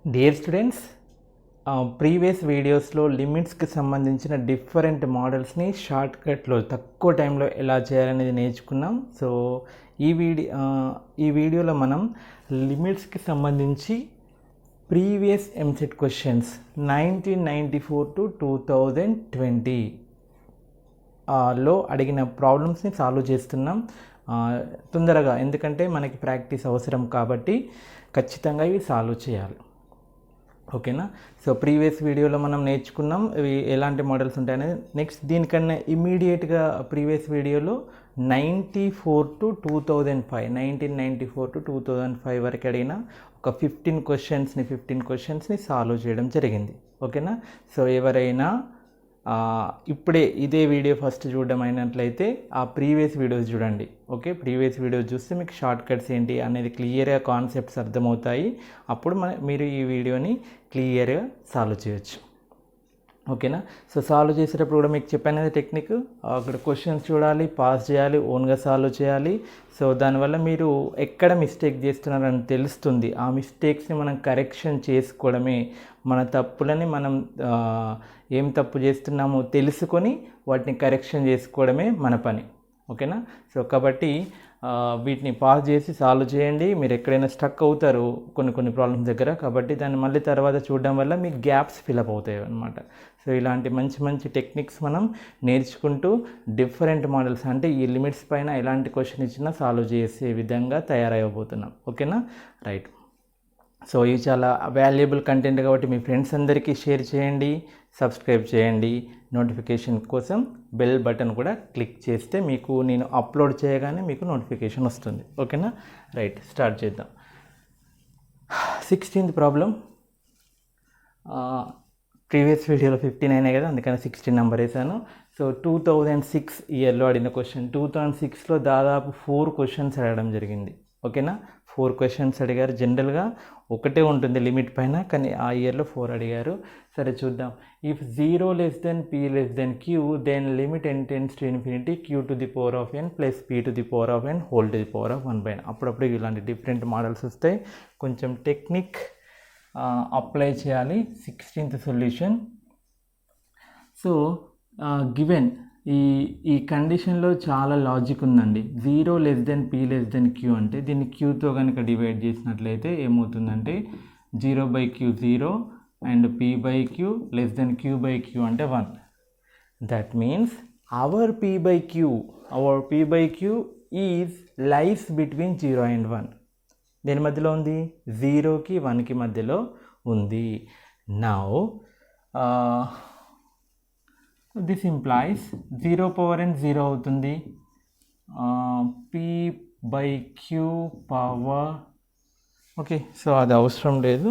Dear students, previous వీడియోస్లో లిమిట్స్కి సంబంధించిన different మోడల్స్ని షార్ట్కట్లో తక్కువ టైంలో ఎలా చేయాలనేది నేర్చుకున్నాం. సో ఈ వీడియోలో మనం లిమిట్స్కి సంబంధించి ప్రీవియస్ ఎంసెట్ క్వశ్చన్స్ 1994 to 2020 లో అడిగిన ప్రాబ్లమ్స్ని సాల్వ్ చేస్తున్నాం తొందరగా, ఎందుకంటే మనకి ప్రాక్టీస్ అవసరం కాబట్టి ఖచ్చితంగా ఇవి సాల్వ్ చేయాలి. ఓకేనా? సో ప్రీవియస్ వీడియోలో మనం నేర్చుకున్నాం ఇవి ఎలాంటి మోడల్స్ ఉంటాయనేది. నెక్స్ట్ దీనికన్నా ఇమీడియట్గా ప్రీవియస్ వీడియోలో 1994 to 2005 వరకు అడిగిన ఒక 15 క్వశ్చన్స్ని సాల్వ్ చేయడం జరిగింది. ఓకేనా? సో ఎవరైనా ఇప్పుడే ఇదే వీడియో ఫస్ట్ చూడడం అయినట్లయితే ఆ ప్రీవియస్ వీడియోస్ చూడండి. ఓకే, ప్రీవియస్ వీడియోస్ చూస్తే మీకు షార్ట్ కట్స్ ఏంటి అనేది క్లియర్గా కాన్సెప్ట్స్ అర్థమవుతాయి. అప్పుడు మీరు ఈ వీడియోని క్లియర్గా సాల్వ్ చేయొచ్చు. ఓకేనా? సో సాల్వ్ చేసేటప్పుడు కూడా మీకు చెప్పాను టెక్నిక్, అక్కడ క్వశ్చన్స్ చూడాలి, పాస్ చేయాలి, ఓన్గా సాల్వ్ చేయాలి. సో దానివల్ల మీరు ఎక్కడ మిస్టేక్ చేస్తున్నారని తెలుస్తుంది. ఆ మిస్టేక్స్ని మనం కరెక్షన్ చేసుకోవడమే, మన తప్పులని మనం ఏం తప్పు చేస్తున్నామో తెలుసుకొని వాటిని కరెక్షన్ చేసుకోవడమే మన పని. ఓకేనా? సో కాబట్టి వీటిని పాస్ చేసి సాల్వ్ చేయండి. మీరు ఎక్కడైనా స్టక్ అవుతారు కొన్ని ప్రాబ్లమ్స్ దగ్గర, కాబట్టి దాన్ని మళ్ళీ తర్వాత చూడడం వల్ల మీకు గ్యాప్స్ ఫిలప్ అవుతాయి అన్నమాట. సో ఇలాంటి మంచి టెక్నిక్స్ మనం నేర్చుకుంటూ డిఫరెంట్ మోడల్స్ అంటే ఈ లిమిట్స్ పైన ఎలాంటి క్వశ్చన్ ఇచ్చినా సాల్వ్ చేసే విధంగా తయారైపోతున్నాం. ఓకేనా? రైట్. సో ఇవి చాలా వాల్యుబుల్ కంటెంట్ కాబట్టి మీ ఫ్రెండ్స్ అందరికీ షేర్ చేయండి, సబ్స్క్రైబ్ చేయండి. నోటిఫికేషన్ కోసం బెల్ బటన్ కూడా క్లిక్ చేస్తే మీకు నేను అప్లోడ్ చేయగానే మీకు నోటిఫికేషన్ వస్తుంది. ఓకేనా? రైట్, స్టార్ట్ చేద్దాం. 16th problem. ప్రీవియస్ వీడియోలో 59 కదా, అందుకని 16 నెంబర్ వేసాను. సో 2006 ఇయర్లో అడిగిన క్వశ్చన్. 2006లో దాదాపు 4 క్వశ్చన్స్ అడగడం జరిగింది. ఓకేనా? 4 క్వశ్చన్స్ అడిగారు. జనరల్గా ఒకటే ఉంటుంది లిమిట్ పైన, కానీ ఆ ఇయర్లో 4 అడిగారు. సరే చూద్దాం. If 0 less than p less than q, then limit n tends to infinity q to the power of n plus p to the power of n whole to the power of 1/n. అప్పుడప్పుడు ఇలాంటి different models వస్తాయి. కొంచెం technique apply చేయాలి. 16th solution. So given ఈ కండిషన్లో చాలా logic ఉందండి. 0 less than p less than q అంటే దీన్ని క్యూతో కనుక డివైడ్ చేసినట్లయితే ఏమవుతుందంటే 0/q 0 and p/q less than q/q అంటే 1. That means hour p/q is lies between 0 and 1. దేని మధ్యలో ఉంది? 0కి 1కి మధ్యలో ఉంది. Now this implies 0 power n 0 అవుతుంది. p/q పవర్, ఓకే, సో అది అవసరం లేదు.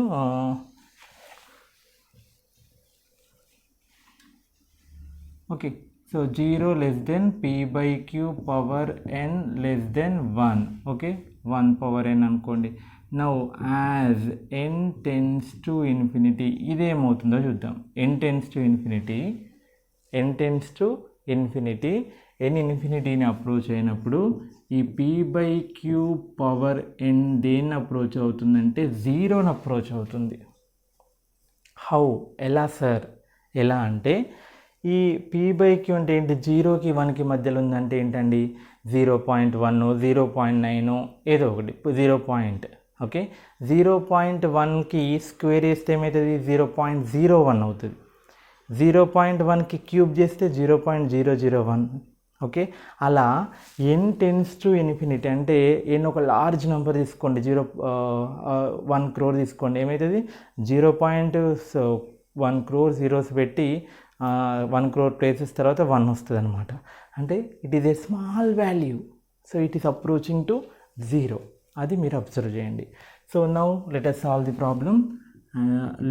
Okay, so 0 less than p/q power n less than 1. Okay, 1 power n అనుకోండి. Now as n tends to infinity, ఇదేమవుతుందో చూద్దాం. n tends to infinity, n ఇన్ఫినిటీని approach అయినప్పుడు ఈ p/q పవర్ n దేన్ని అప్రోచ్ అవుతుందంటే 0ని అప్రోచ్ అవుతుంది. హౌ? ఎలా సార్? ఎలా అంటే ఈ p/q అంటే ఏంటి? 0కి 1కి మధ్యలో ఉందంటే ఏంటండి? 0.1 0.9 ఏదో ఒకటి 0. ఓకే, 0.1కి స్క్వేర్ చేస్తే ఏమవుతుంది? 0.01 అవుతుంది. 0.1కి క్యూబ్ చేస్తే 0.001. ఓకే, అలా n tends to infinity అంటే n ఒక లార్జ్ నెంబర్ తీసుకోండి, 1 crore తీసుకోండి. ఏమవుతుంది? 0.1 crore జీరోస్ పెట్టి 1 crore ప్లేసెస్ తర్వాత 1 వస్తుంది అనమాట. అంటే it is a small value. So it is approaching to 0. అది మీరు అబ్జర్వ్ చేయండి. So now let us solve the problem.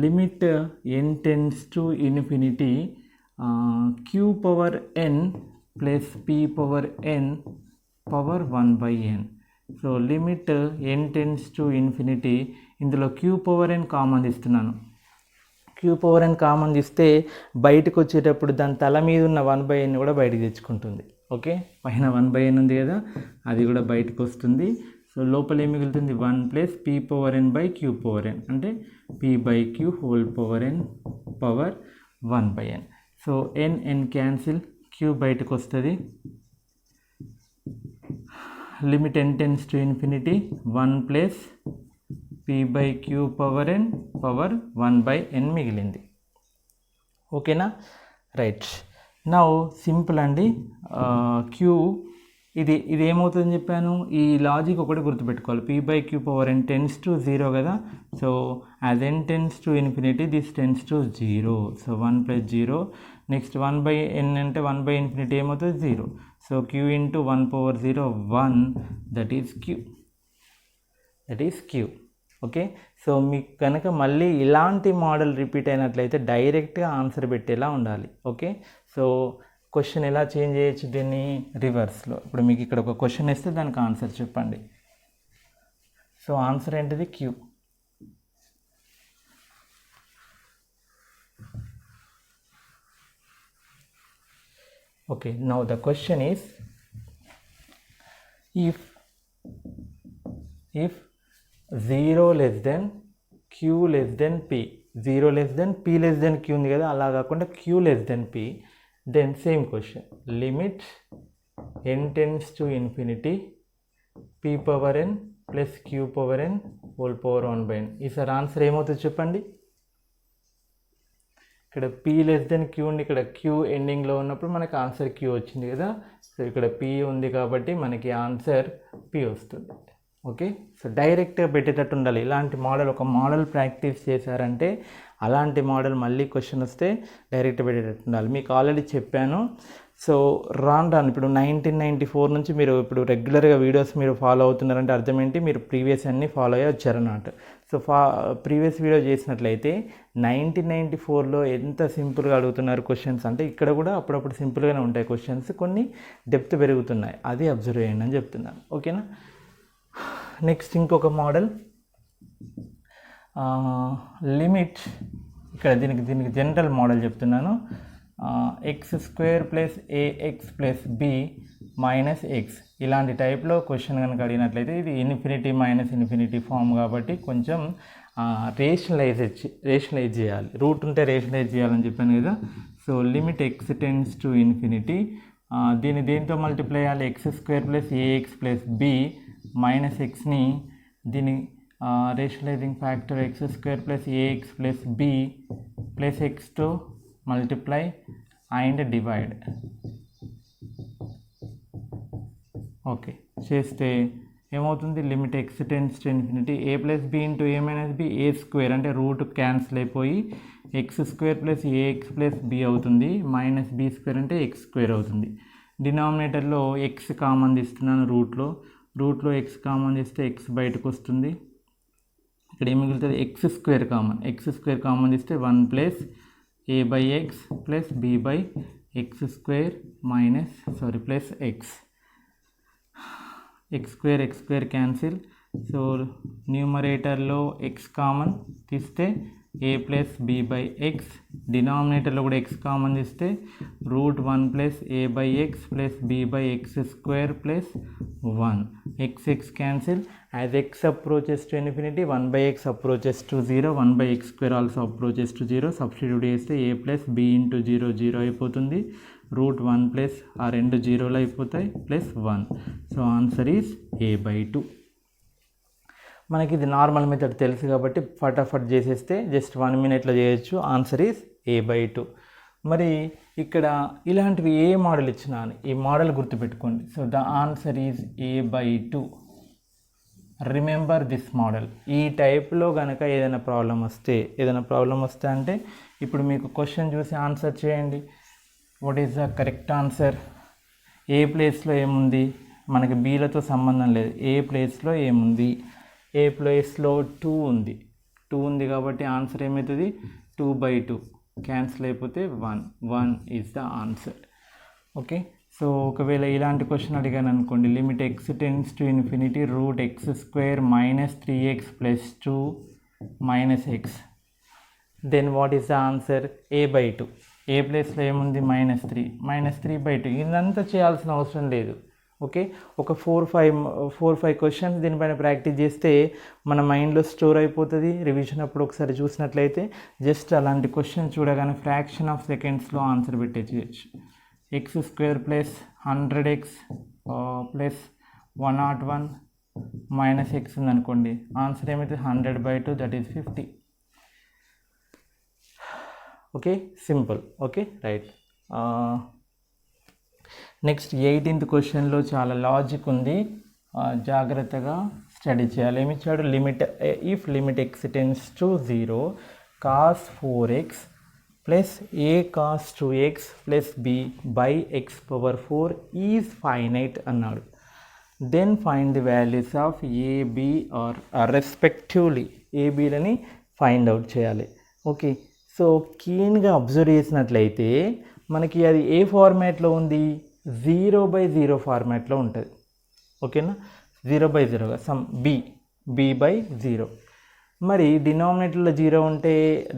Limit n tends to infinity q power n plus p power n power 1/n. So limit n tends to infinity, ఇందులో q power n common ఇస్తున్నాను. q power n common తీస్తే బయటకు వచ్చేటప్పుడు దాని తల మీద ఉన్న 1/n కూడా బయటకు తెచ్చుకుంటుంది. ఓకే, పైన 1/n ఉంది కదా, అది కూడా బయటకు వస్తుంది. సో సో లోపల ఏం మిగులుతుంది 1 plus p power n by q power n అంటే p by q whole power n power 1 by n. So n cancel, q బయటకు వస్తుంది. Limit n tends to infinity 1 plus p by q power n power 1 by n మిగిలింది. ఓకేనా, right. Now simple అండి. Q ఇది ఏమవుతుందని చెప్పాను, ఈ logic ఒకటి గుర్తుపెట్టుకోవాలి. P by q power n tends to 0 కదా. So as N tends to infinity this tends to 0. So 1 plus 0. Next 1 by n అంటే 1 బై ఇన్ఫినిటీ ఏమవుతుంది 0. So q into 1 power 0 1, that is q. Okay, so మీకు కనుక మళ్ళీ ఇలాంటి model repeat అయినట్లయితే డైరెక్ట్గా answer పెట్టేలా ఉండాలి. ఓకే, సో క్వశ్చన్ ఎలా చేంజ్ చేయొచ్చు దీన్ని రివర్స్లో. ఇప్పుడు మీకు ఇక్కడ ఒక క్వశ్చన్ ఇస్తే దానికి ఆన్సర్ చెప్పండి. సో ఆన్సర్ ఏంటిది Q. Okay, now the question is if 0 less than q less than p, 0 less than p less than q ఉంది కదా, అలా కాకుండా q less than p, then same question, limit n tends to infinity p power n plus q power n whole power 1 by n. ఈసారి answer ఏమవుతుంది చెప్పండి. ఇక్కడ p less than q ఉంది, ఇక్కడ q ఎండింగ్లో ఉన్నప్పుడు మనకి ఆన్సర్ q వచ్చింది కదా. సో ఇక్కడ p ఉంది కాబట్టి మనకి ఆన్సర్ p వస్తుంది. ఓకే, సో డైరెక్ట్గా పెట్టేటట్టు ఉండాలి. ఇలాంటి మోడల్ ఒక మోడల్ ప్రాక్టీస్ చేశారంటే అలాంటి మోడల్ మళ్ళీ క్వశ్చన్ వస్తే డైరెక్ట్ పెట్టేటట్టు ఉండాలి. మీకు ఆల్రెడీ చెప్పాను. సో రాను ఇప్పుడు 1994 నుంచి మీరు ఇప్పుడు రెగ్యులర్గా వీడియోస్ మీరు ఫాలో అవుతున్నారంటే అర్థం ఏంటి, మీరు ప్రీవియస్ అన్నీ ఫాలో అయ్యి వచ్చారన్నమాట. సో ప్రీవియస్ వీడియో చేసినట్లయితే 1994లో ఎంత సింపుల్గా అడుగుతున్నారు క్వశ్చన్స్ అంటే ఇక్కడ కూడా అప్పుడప్పుడు సింపుల్గానే ఉంటాయి క్వశ్చన్స్, కొన్ని డెప్త్ పెరుగుతున్నాయి, అది అబ్జర్వ్ చేయండి అని చెప్తున్నాను. ఓకేనా, నెక్స్ట్ ఇంకొక మోడల్ లిమిట్. ఇక్కడ దీనికి జనరల్ మోడల్ చెప్తున్నాను. X square plus a x plus b minus x, ఇలాంటి టైప్లో క్వశ్చన్ కనుక అడిగినట్లయితే ఇది ఇన్ఫినిటీ మైనస్ ఇన్ఫినిటీ ఫామ్ కాబట్టి కొంచెం రేషనలైజ్ చేయాలి. రూట్ ఉంటే రేషనలైజ్ చేయాలని చెప్పాను కదా. So limit x tends to infinity, దీన్ని దేంతో మల్టిప్లై చేయాలి, x square plus a x plus b minus ఎక్స్ని దీని rationalising factor x square plus a x plus b plus ఎక్స్తో మల్టిప్లై అండ్ డివైడ్. ఓకే, చేస్తే ఏమవుతుంది, limit x tends to infinity a plus b into a minus b, a square అంటే root cancel అయిపోయి x square plus a x plus b అవుతుంది, minus b square అంటే x square అవుతుంది. డినామినేటర్లో X common తీస్తున్నాను, రూట్లో X common చేస్తే X బయటకు వస్తుంది. ఇక్కడ ఏం మిగులుతుంది, ఎక్స్ స్క్వేర్ కామన్ తీస్తే 1 plus a by x plus b by x square plus x square cancel. So న్యూమరేటర్లో ఎక్స్ కామన్ తీస్తే a plus b by x, డినామినేటర్లో కూడా ఎక్స్ కామన్ తీస్తే root 1 plus a by x plus b by x square plus 1, x cancel. As x approaches to infinity 1 by x approaches to 0, 1 by x square also approaches to 0, substitute చేస్తే a plus b into 0 అయిపోతుంది, route 1 plus ఆ రెండు జీరోలు అయిపోతాయి plus 1. So answer is a/2. మనకి ఇది normal method తెలుసు కాబట్టి ఫటాఫట్ చేసేస్తే జస్ట్ 1 మినిట్లో చేయొచ్చు. Answer is a/2. మరి ఇక్కడ ఇలాంటివి ఏ మోడల్ ఇచ్చినా ఈ మోడల్ గుర్తుపెట్టుకోండి. So the answer is a/2. Remember this model. ఈ టైప్లో కనుక ఏదైనా ప్రాబ్లం వస్తే అంటే ఇప్పుడు మీకు క్వశ్చన్ చూసి ఆన్సర్ చేయండి. What is the correct answer? ఏ ప్లేస్లో ఏముంది, మనకి బీలతో సంబంధం లేదు. ఏ ప్లేస్లో ఏముంది, ఏ ప్లేస్లో 2 ఉంది కాబట్టి ఆన్సర్ ఏమవుతుంది 2/2, క్యాన్సిల్ అయిపోతే 1 is the answer. Okay, so ఒకవేళ ఇలాంటి క్వశ్చన్ అడిగాను అనుకోండి, limit x tends to infinity root x square minus 3x plus 2 minus x, then what is the answer? a/2. A ప్లేస్లో ఏముంది -3/2. ఇదంతా చేయాల్సిన అవసరం లేదు. ఓకే, ఒక 4-5 క్వశ్చన్స్ దీనిపైన ప్రాక్టీస్ చేస్తే మన మైండ్లో స్టోర్ అయిపోతుంది. రివిజన్ అప్పుడు ఒకసారి చూసినట్లయితే జస్ట్ అలాంటి క్వశ్చన్ చూడగానే ఫ్రాక్షన్ ఆఫ్ సెకండ్స్లో ఆన్సర్ పెట్టేయచ్చు. x² plus 100x plus 101 minus x ఉందనుకోండి, ఆన్సర్ ఏమైతే 100/2 that is 50. Okay, simple. Okay, right. Next 18th క్వశ్చన్లో చాలా లాజిక్ ఉంది, జాగ్రత్తగా స్టడీ చేయాలి. ఏమి ఇచ్చాడు? If limit x tends to 0 cos 4x plus a cos 2x plus b by x⁴ is finite అన్నాడు. Then find the values of a, b are respectively. a,b-లని find out చేయాలి. ఓకే, సో కీన్గా observe చేసినట్లయితే మనకి అది ఏ ఫార్మాట్లో ఉంది? 0/0 ఫార్మాట్లో ఉంటుంది. ఓకేనా, 0/0గా సమ్ b/0. మరి డినామినేటర్లో 0 ఉంటే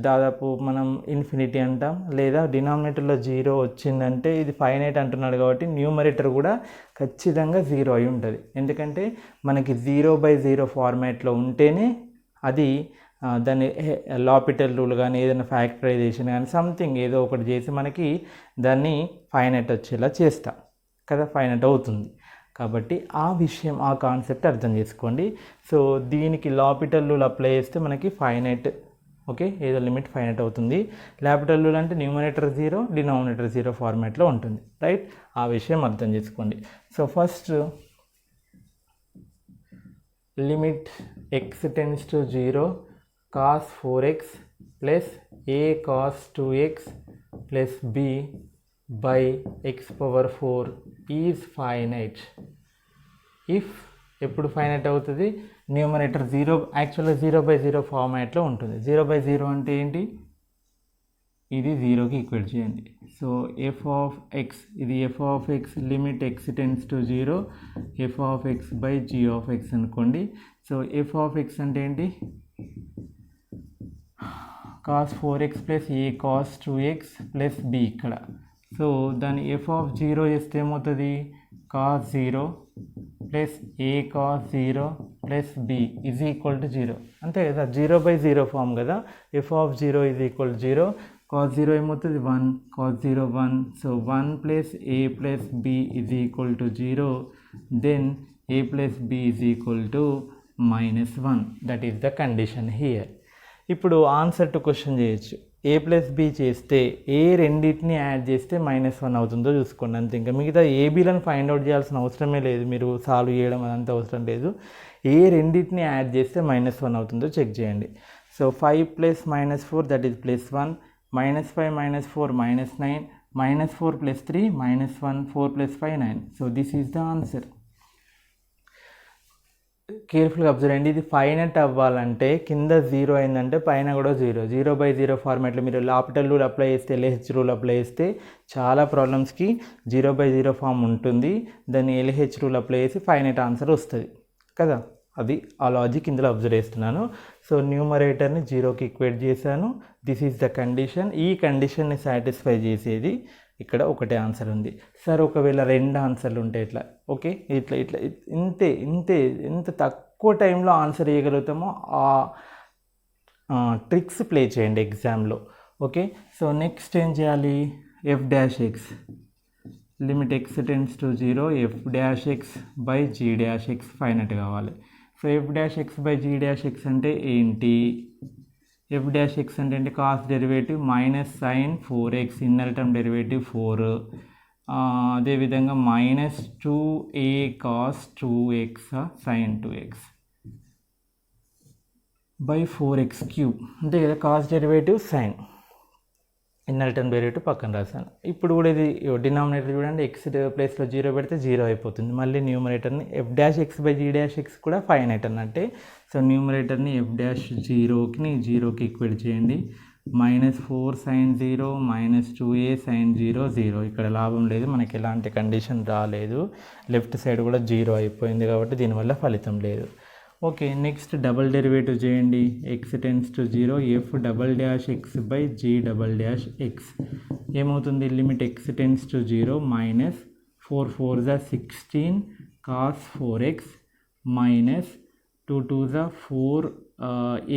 దాదాపు మనం ఇన్ఫినిటీ అంటాం, లేదా డినామినేటర్లో 0 వచ్చిందంటే ఇది ఫైనైట్ అంటున్నాడు కాబట్టి న్యూమరేటర్ కూడా ఖచ్చితంగా 0 అయి ఉంటుంది. ఎందుకంటే మనకి 0/0 ఫార్మాట్లో ఉంటేనే అది దాన్ని లాపిటల్ రూల్ కానీ ఏదైనా ఫ్యాక్టరైజేషన్ కానీ సంథింగ్ ఏదో ఒకటి చేసి మనకి దాన్ని ఫైనైట్ వచ్చేలా చేస్తాం కదా, ఫైనైట్ అవుతుంది. కాబట్టి ఆ విషయం, ఆ కాన్సెప్ట్ అర్థం చేసుకోండి. సో దీనికి లాపిటల్ రూల్ అప్లై చేస్తే మనకి ఫైనైట్, ఓకే, ఏదో లిమిట్ ఫైనైట్ అవుతుంది. లాపిటల్ రూల్ అంటే న్యూమరేటర్ 0 డినామినేటర్ 0 ఫార్మాట్లో ఉంటుంది. రైట్, ఆ విషయం అర్థం చేసుకోండి. So first limit x tends to 0 cos 4x plus a cos 2x plus b by x⁴ is finite. if ఎప్పుడు ఫైనైట్ అవుతుంది? న్యూమరేటర్ 0, యాక్చువల్గా 0/0 ఫార్మాట్లో ఉంటుంది. 0/0 అంటే ఏంటి? ఇది 0కి ఈక్వేట్ చేయండి. సో f ఆఫ్ x, ఇది f of x limit x tends to 0 f of x by g of x అనుకోండి. సో f ఆఫ్ x అంటే ఏంటి? cos 4x plus a cos 2x plus b ఇక్కడ. So దాని f of 0 చేస్తే ఏమవుతుంది? cos 0 plus a cos 0 plus b is equal to 0. అంతే కదా, 0/0 form కదా. f of 0 is equal to 0, cos 0 ఏమవుతుంది? 1, cos 0 1. So 1 plus a plus b is equal to 0. Then a plus b is equal to -1. That is the condition here. ఇప్పుడు answer to question చేయొచ్చు. a plus b చేస్తే ఏ రెండింటిని add చేస్తే -1 అవుతుందో చూసుకోండి. అంతే, ఇంకా మిగతా ఏబీలను ఫైండ్ అవుట్ చేయాల్సిన అవసరమే లేదు, మీరు సాల్వ్ చేయడం అదంతా అవసరం లేదు. ఏ రెండింటిని యాడ్ చేస్తే -1 అవుతుందో చెక్ చేయండి. So 5 plus -4 that is +1, -5 -4 -9, -4 plus 3 -1, 4 plus 5 9. So this is the answer. కేర్ఫుల్గా అబ్జర్వ్ అయ్యండి. ఇది ఫైనైట్ అవ్వాలంటే కింద 0 అయిందంటే పైన కూడా 0. 0/0 ఫార్మాట్లో మీరు లాపిటల్ రూల్ అప్లై చేస్తే, LH రూల్ అప్లై చేస్తే చాలా ప్రాబ్లమ్స్కి 0/0 ఫామ్ ఉంటుంది. దాన్ని LH రూల్ అప్లై చేసి ఫైనైట్ ఆన్సర్ వస్తుంది కదా. అది ఆ లాజిక్ ఇందులో అబ్జర్వ్ చేస్తున్నాను. సో న్యూమరేటర్ని 0కి ఈక్వేట్ చేశాను. This is the condition. ఈ కండిషన్ని సాటిస్ఫై చేసేది ఇక్కడ ఒకటే ఆన్సర్ ఉంది. సార్ ఒకవేళ 2 ఆన్సర్లు ఉంటే ఎట్లా? ఓకే, ఇట్లా ఇట్లా ఇంత తక్కువ టైంలో ఆన్సర్ చేయగలుగుతామో ఆ ట్రిక్స్ ప్లే చేయండి ఎగ్జామ్లో. ఓకే, సో నెక్స్ట్ ఏం చేయాలి? f'(x) limit x tends to 0 f'(x) by g'(x) finite కావాలి. సో f'(x) బై g'(x) అంటే ఏంటి? f'(x) అంటే ఏంటి? Cos derivative minus sine 4x, inner term derivative 4, అదేవిధంగా -2a cos 2x sin 2x by 4x³ అంతే కదా. Cos derivative sine, inner term derivative పక్కన రాశాను. ఇప్పుడు కూడా ఇది డినామినేటర్ చూడండి, x ప్లేస్లో 0 పెడితే 0 అయిపోతుంది. మళ్ళీ న్యూమరేటర్ని f'(x) బై g'(x) కూడా ఫైనైట్ అన్నట్టే. సో న్యూమరేటర్ని f'(0)కి ఈక్వేట్ చేయండి. -4 sin 0 -2a sin 0 0. ఇక్కడ లాభం లేదు, మనకి ఎలాంటి కండిషన్ రాలేదు. లెఫ్ట్ సైడ్ కూడా 0 అయిపోయింది కాబట్టి దీనివల్ల ఫలితం లేదు. ఓకే, నెక్స్ట్ డబల్ డెరివేటివ్ చేయండి. x tends to 0 f'(x) by g'(x) ఏమవుతుంది? Limit x tends to 0 4 4 is 16 cos 4x minus 2 2 is 4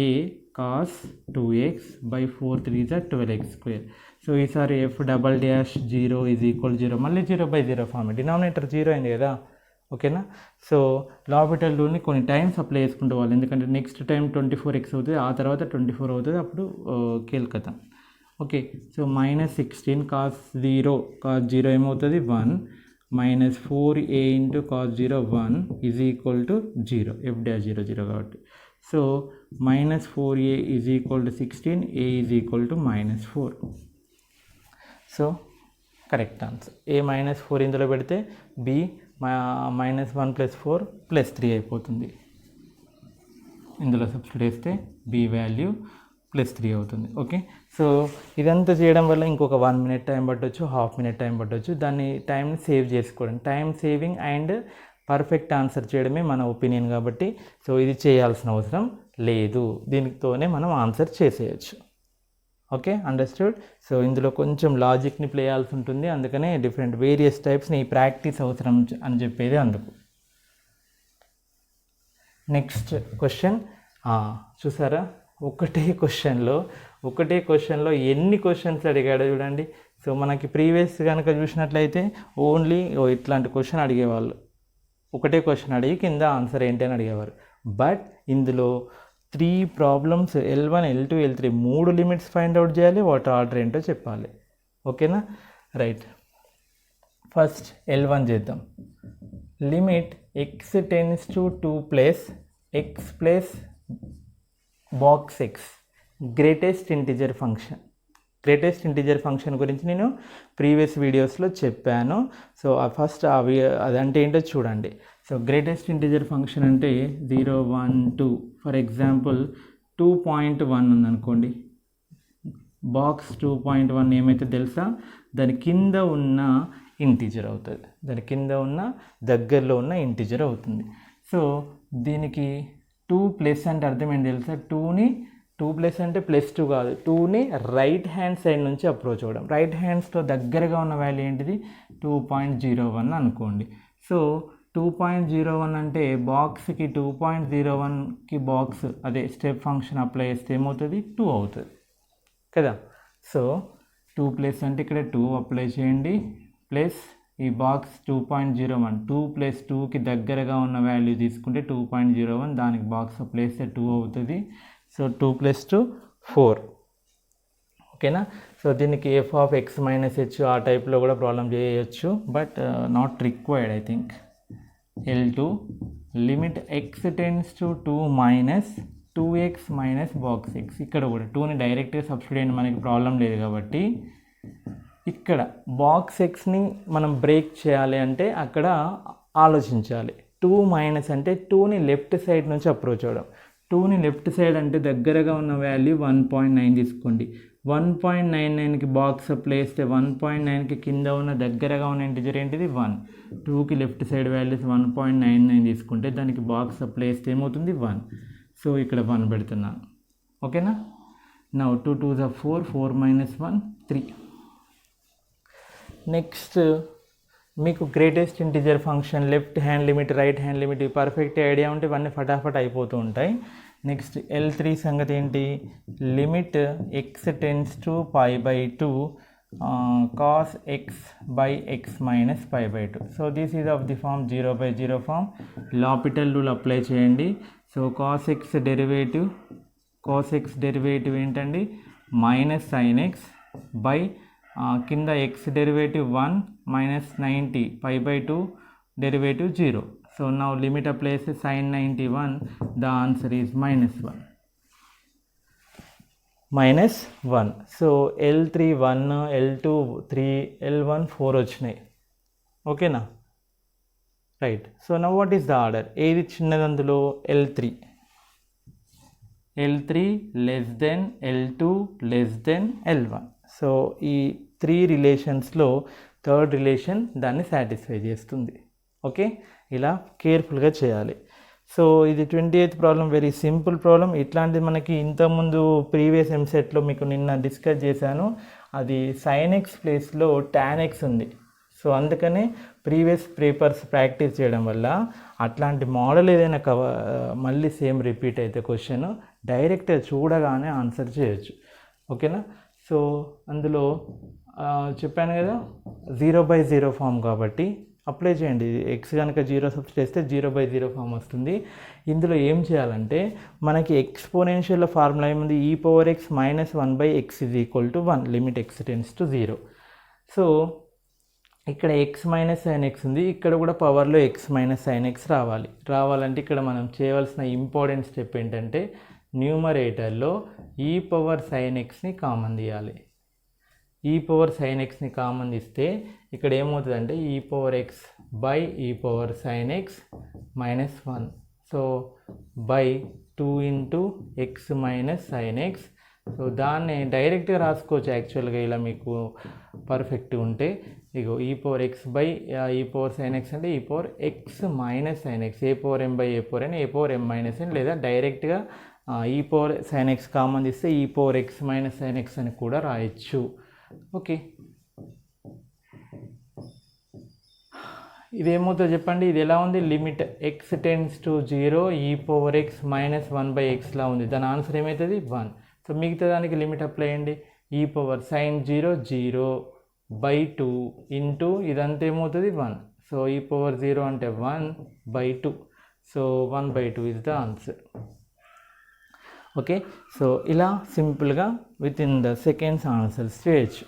a cos 2x by 4 3 is 12x square. So ఈసారి f double dash 0 is equal 0, మళ్ళీ 0/0 form, denominator 0 అయింది కదా, ఓకేనా. So L'Hôpital రూల్ని కొన్ని times apply చేసుకుంటూ వాళ్ళు, ఎందుకంటే నెక్స్ట్ టైం 24x అవుతుంది, ఆ తర్వాత 24 అవుతుంది, అప్పుడు కేల్కతా. ఓకే, సో -16 cos 0 ఏమవుతుంది 1 minus 4a into cos 0 1 is equal to 0, f dash 0 0 కాబట్టి. So minus 4a is equal to 16, a is equal to -4. So correct answer a -4 ఇందులో పెడితే b -1 + 4 + 3 అయిపోతుంది. ఇందులో సబ్స్టిట్యూట్ చేస్తే b వాల్యూ +3 అవుతుంది. ఓకే, సో ఇదంతా చేయడం వల్ల ఇంకొక 1 minute టైం పట్టవచ్చు, హాఫ్ మినిట్ టైం పట్టవచ్చు. దాన్ని టైంని సేవ్ చేసుకోవడం, time saving and perfect answer చేయడమే మన ఒపీనియన్ కాబట్టి, సో ఇది చేయాల్సిన అవసరం లేదు, దీనితోనే మనం ఆన్సర్ చేసేయచ్చు. Okay, understood. సో ఇందులో కొంచెం లాజిక్ని ప్లే చేయాల్సి ఉంటుంది, అందుకనే డిఫరెంట్ వేరియస్ టైప్స్ని ఈ ప్రాక్టీస్ అవసరం అని చెప్పేది అందుకు. నెక్స్ట్ క్వశ్చన్ చూసారా, ఒకటే క్వశ్చన్లో ఎన్ని క్వశ్చన్స్ అడిగాడో చూడండి. సో మనకి ప్రీవియస్ కనుక చూసినట్లయితే ఓన్లీ ఇట్లాంటి క్వశ్చన్ అడిగేవాళ్ళు, ఒకటే క్వశ్చన్ అడిగి కింద ఆన్సర్ ఏంటి అని అడిగేవారు. బట్ ఇందులో 3 problems, L1 L2 L3 3 limits find out చేయాలి, వాటి ఆర్డర్ ఏంటో చెప్పాలి. ఓకేనా, రైట్. ఫస్ట్ L1 చేద్దాం. Limit x tends to 2 plus x plus box x greatest integer function గురించి నేను ప్రీవియస్ వీడియోస్లో చెప్పాను. సో ఫస్ట్ అదంటే ఏంటో చూడండి. సో గ్రేటెస్ట్ ఇంటిజర్ ఫంక్షన్ అంటే 0 1 2, ఫర్ ఎగ్జాంపుల్ 2.1 ఉందనుకోండి, బాక్స్ 2.1 ఏమైతే తెలుసా, దాని కింద ఉన్న ఇంటిజర్ అవుతుంది, దగ్గరలో ఉన్న ఇంటిజర్ అవుతుంది. సో దీనికి 2+ అంటే అర్థం ఏంటి తెలుసా, 2+ అంటే +2 కాదు, 2ని రైట్ హ్యాండ్ సైడ్ నుంచి అప్రోచ్ అవ్వడం. రైట్ హ్యాండ్స్తో దగ్గరగా ఉన్న వాల్యూ ఏంటిది 2.01 అనుకోండి. సో 2.01 అంటే బాక్స్కి 2.01కి బాక్స్ అదే స్టెప్ ఫంక్షన్ అప్లై చేస్తే ఏమవుతుంది 2 అవుతుంది కదా. సో 2+ అంటే ఇక్కడ 2 అప్లై చేయండి, ప్లస్ ఈ బాక్స్ 2.01, 2 + 2కి దగ్గరగా ఉన్న వాల్యూ తీసుకుంటే 2.01, దానికి బాక్స్ అప్లై చేస్తే 2 అవుతుంది. సో 2 + 2 4, ఓకేనా. సో దీనికి f(x - h) ఆ టైప్లో కూడా ప్రాబ్లం చేయొచ్చు, but not required I think. L2 limit x tends to 2 minus 2x minus box x, ఇక్కడ కూడా 2ని డైరెక్ట్గా సబ్స్టిట్యూట్ చేయండి, మనకి ప్రాబ్లం లేదు కాబట్టి. ఇక్కడ బాక్స్ ఎక్స్ని మనం బ్రేక్ చేయాలి అంటే అక్కడ ఆలోచించాలి. 2- అంటే 2ని లెఫ్ట్ సైడ్ నుంచి అప్రోచ్ అవ్వడం. 2ని లెఫ్ట్ సైడ్ అంటే దగ్గరగా ఉన్న వాల్యూ 1.9 తీసుకోండి. 1.99కి బాక్స్ అప్లై చేస్తే 1.9కి కింద ఉన్న దగ్గరగా ఉన్న ఇంటిజర్ ఏంటిది 1. 2కి లెఫ్ట్ సైడ్ వాల్యూస్ 1.99 తీసుకుంటే దానికి బాక్స్ అప్లై చేస్తే ఏమవుతుంది 1. సో ఇక్కడ 1 పెడుతున్నాను, ఓకేనా. Now 2 2 is 4, 4 - 1 3. నెక్స్ట్ మీకు greatest integer function, left hand limit, right hand limit perfect idea ఉంటే ఇవన్నీ ఫటాఫట్ అయిపోతూ ఉంటాయి. నెక్స్ట్ L3 సంగతి ఏంటి, limit x tends to π/2 cos x by x minus π/2. So this is of the form 0/0 form. L'Hopital rule apply చేయండి. So cos x derivative ఏంటండి minus sin x by కింద x derivative 1 minus 90 π/2 derivative 0. So now limit apply చేస్తే sin 91, the answer is -1. So L3 1, L2 3, L1 4 వచ్చినాయి, ఓకేనా, right. So now what is the order, ఏది చిన్నది అందులో L3 less than L2 less than L1. So ఈ 3 రిలేషన్స్లో third relation దాన్ని satisfy చేస్తుంది. Okay, ఇలా కేర్ఫుల్గా చేయాలి. సో ఇది 28th problem, very simple problem. ఇట్లాంటిది మనకి ఇంతకుముందు ప్రీవియస్ ఎంసెట్లో మీకు నిన్న డిస్కస్ చేశాను. అది sin x ప్లేస్లో tan x ఉంది. సో అందుకనే ప్రీవియస్ పేపర్స్ ప్రాక్టీస్ చేయడం వల్ల అట్లాంటి మోడల్ ఏదైనా మళ్ళీ సేమ్ రిపీట్ అయితే క్వశ్చన్ డైరెక్ట్గా చూడగానే ఆన్సర్ చేయొచ్చు. ఓకేనా. సో అందులో చెప్పాను కదా 0/0 ఫామ్ కాబట్టి అప్లై చేయండి. ఎక్స్ కనుక 0 సబ్స్టిట్యూట్ చేస్తే 0/0 ఫామ్ వస్తుంది. ఇందులో ఏం చేయాలంటే మనకి ఎక్స్పోనెన్షియల్ ఫార్ములా ఏముంది, e⁻x - 1/x = 1 limit x → 0. So ఇక్కడ x - sin x ఉంది, ఇక్కడ కూడా పవర్లో x - sin x రావాలంటే ఇక్కడ మనం చేయవలసిన ఇంపార్టెంట్ స్టెప్ ఏంటంటే న్యూమరేటర్లో e⁻sin xని కామన్ తీయాలి. e⁻sin xని కామన్ తీస్తే ఇక్కడ ఏమవుతుందంటే e⁻x/e⁻sin x - 1. So by 2 × x - sin x. So దాన్ని డైరెక్ట్గా రాసుకోవచ్చు యాక్చువల్గా ఇలా మీకు పర్ఫెక్ట్ ఉంటే. ఇగో e⁻x/e⁻sin x అంటే e⁻x - sin x, a⁻m/a⁻n, a⁻m - n, లేదా డైరెక్ట్గా e⁻sin x కామన్ తీస్తే e⁻x - sin x అని కూడా రాయొచ్చు. ఓకే, ఇదేమవుతుందో చెప్పండి. ఇది ఎలా ఉంది, లిమిట్ x → 0 e⁻x - 1/x లా ఉంది. దాని ఆన్సర్ ఏమవుతుంది 1. సో మిగతా దానికి లిమిట్ అప్లై చేయండి. e⁻sin 0 0/2 ఇంటూ ఇదంతా ఏమవుతుంది 1. సో e⁻0 అంటే 1/2. So 1/2 is the answer. Okay, so ఇలా సింపుల్గా within the seconds answers చేయొచ్చు.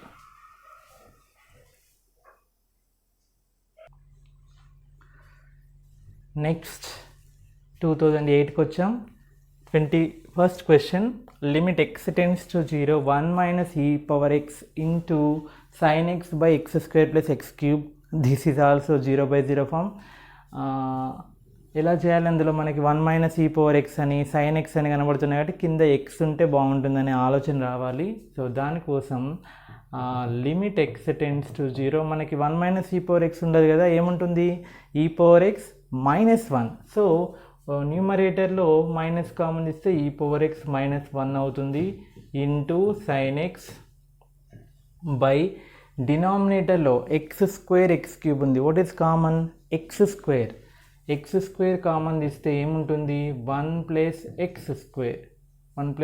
నెక్స్ట్ 2008కి వచ్చాం. 21st question, limit x → 0 1 - e⁻x into sin x/x² + x³ this is also 0/0 form. ఎలా చేయాలి, అందులో మనకి 1 - e⁻x అని sin x అని కనబడుతున్నాయి కాబట్టి కింద x ఉంటే బాగుంటుందనే ఆలోచన రావాలి. సో దానికోసం లిమిట్ x → 0 మనకి 1 - e⁻x ఉండదు కదా, ఏముంటుంది e⁻x - 1. సో న్యూమరేటర్లో మైనస్ కామన్ ఇస్తే e⁻x - 1 అవుతుంది ఇంటూ sin x బై డినామినేటర్లో x² x³ ఉంది. What is common, x². x² common తీస్తే ఏముంటుంది 1 + x², 1 +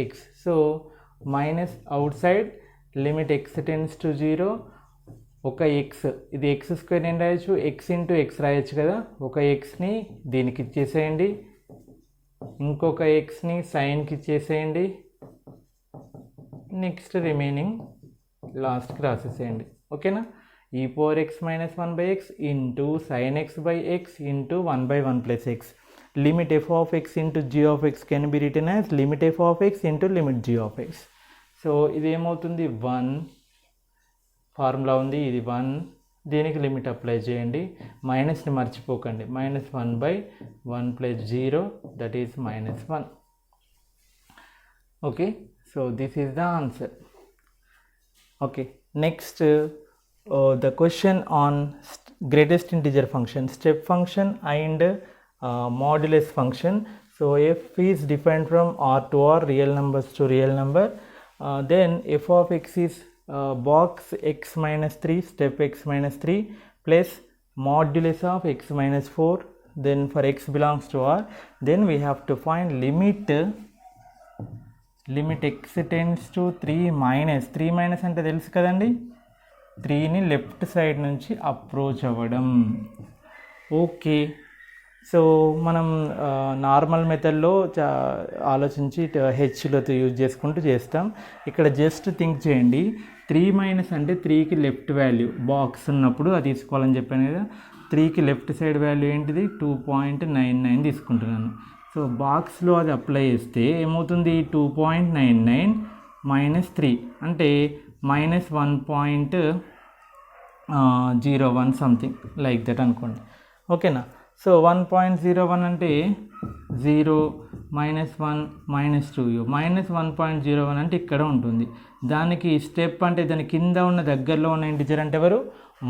x. So minus out side limit x → 0 ఒక x, ఇది x² ఏం రాయొచ్చు, x × x రాయొచ్చు కదా. ఒక xని దీనికి ఇచ్చేసేయండి, ఇంకొక xని సైన్కి ఇచ్చేసేయండి, నెక్స్ట్ రిమైనింగ్ లాస్ట్కి రాసేసేయండి. ఓకేనా. e⁻x - 1/x into sin x/x into 1/1 + x. Limit f(x) into g(x) can be written as limit f(x) into limit g(x). So ఇది ఏమవుతుంది 1 ఫార్ములా ఉంది, ఇది 1, దీనికి లిమిట్ అప్లై చేయండి. మైనస్ని మర్చిపోకండి, -1/1 + 0 that is -1. Okay, so this is the answer. Okay, next the question on greatest integer function, step function and modulus function. So f is defined from R to R, real numbers to real number. Then f of x is box x - 3, step x - 3 plus modulus of x - 4. Then for x belongs to R, then we have to find limit x tends to 3 minus అంటే తెలుసు కదండి, 3ని left side నుంచి approach అవ్వడం. Okay, so మనం normal మెథడ్లో ఆలోచించి హెచ్లతో use చేసుకుంటూ చేస్తాం. ఇక్కడ జస్ట్ థింక్ చేయండి, 3 - అంటే 3కి లెఫ్ట్ వాల్యూ బాక్స్ ఉన్నప్పుడు అది తీసుకోవాలని చెప్పాను కదా. 3కి లెఫ్ట్ సైడ్ వాల్యూ ఏంటిది 2.99 తీసుకుంటున్నాను. సో బాక్స్లో అది అప్లై చేస్తే ఏమవుతుంది 2.99 - 3 అంటే -1.01 సంథింగ్ లైక్ దట్ అనుకోండి. ఓకేనా. సో 1.01 అంటే 0 -1 -2 -1.01 అంటే ఇక్కడ ఉంటుంది. దానికి స్టెప్ అంటే దాని కింద ఉన్న దగ్గరలో ఉన్న ఇంటిజర్ అంటే ఎవరు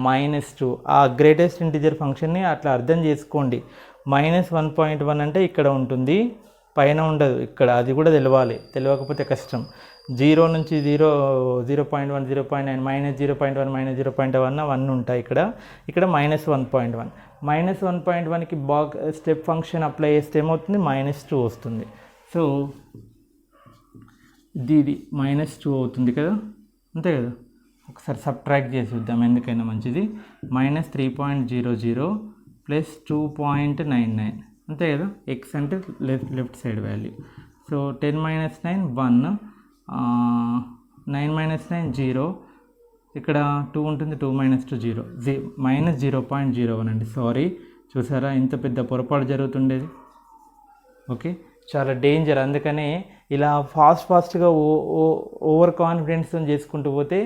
-2. ఆ గ్రేటెస్ట్ ఇంటిజర్ ఫంక్షన్ని అట్లా అర్థం చేసుకోండి. -1.1 అంటే ఇక్కడ ఉంటుంది, పైన ఉండదు ఇక్కడ, అది కూడా తెలియాలి, తెలియకపోతే కష్టం. 0 నుంచి 0.1 0.9 -0.1 -0.1 1 ఉంటాయి ఇక్కడ -1.1 -1.1కి స్టెప్ ఫంక్షన్ అప్లై చేస్తే ఏమవుతుంది -2 వస్తుంది. సో ఇది -2 అవుతుంది కదా, అంతే కదా. ఒకసారి సబ్ట్రాక్ట్ చేసి చూద్దాం ఎందుకైనా మంచిది. -3.00 ప్లస్ 2.99 అంతే కదా. ఎక్స్ అంటే లెఫ్ట్ సైడ్ వాల్యూ. సో 10 - 9 1, 9 - 9 0, ఇక్కడ 2 ఉంటుంది, 2 - 2 0, -0.01 అండి. సారీ, చూసారా ఇంత పెద్ద పొరపాటు జరుగుతుండేది. ఓకే, చాలా డేంజర్. అందుకనే ఇలా ఫాస్ట్గా ఓవర్ కాన్ఫిడెన్స్తో చేసుకుంటూ పోతే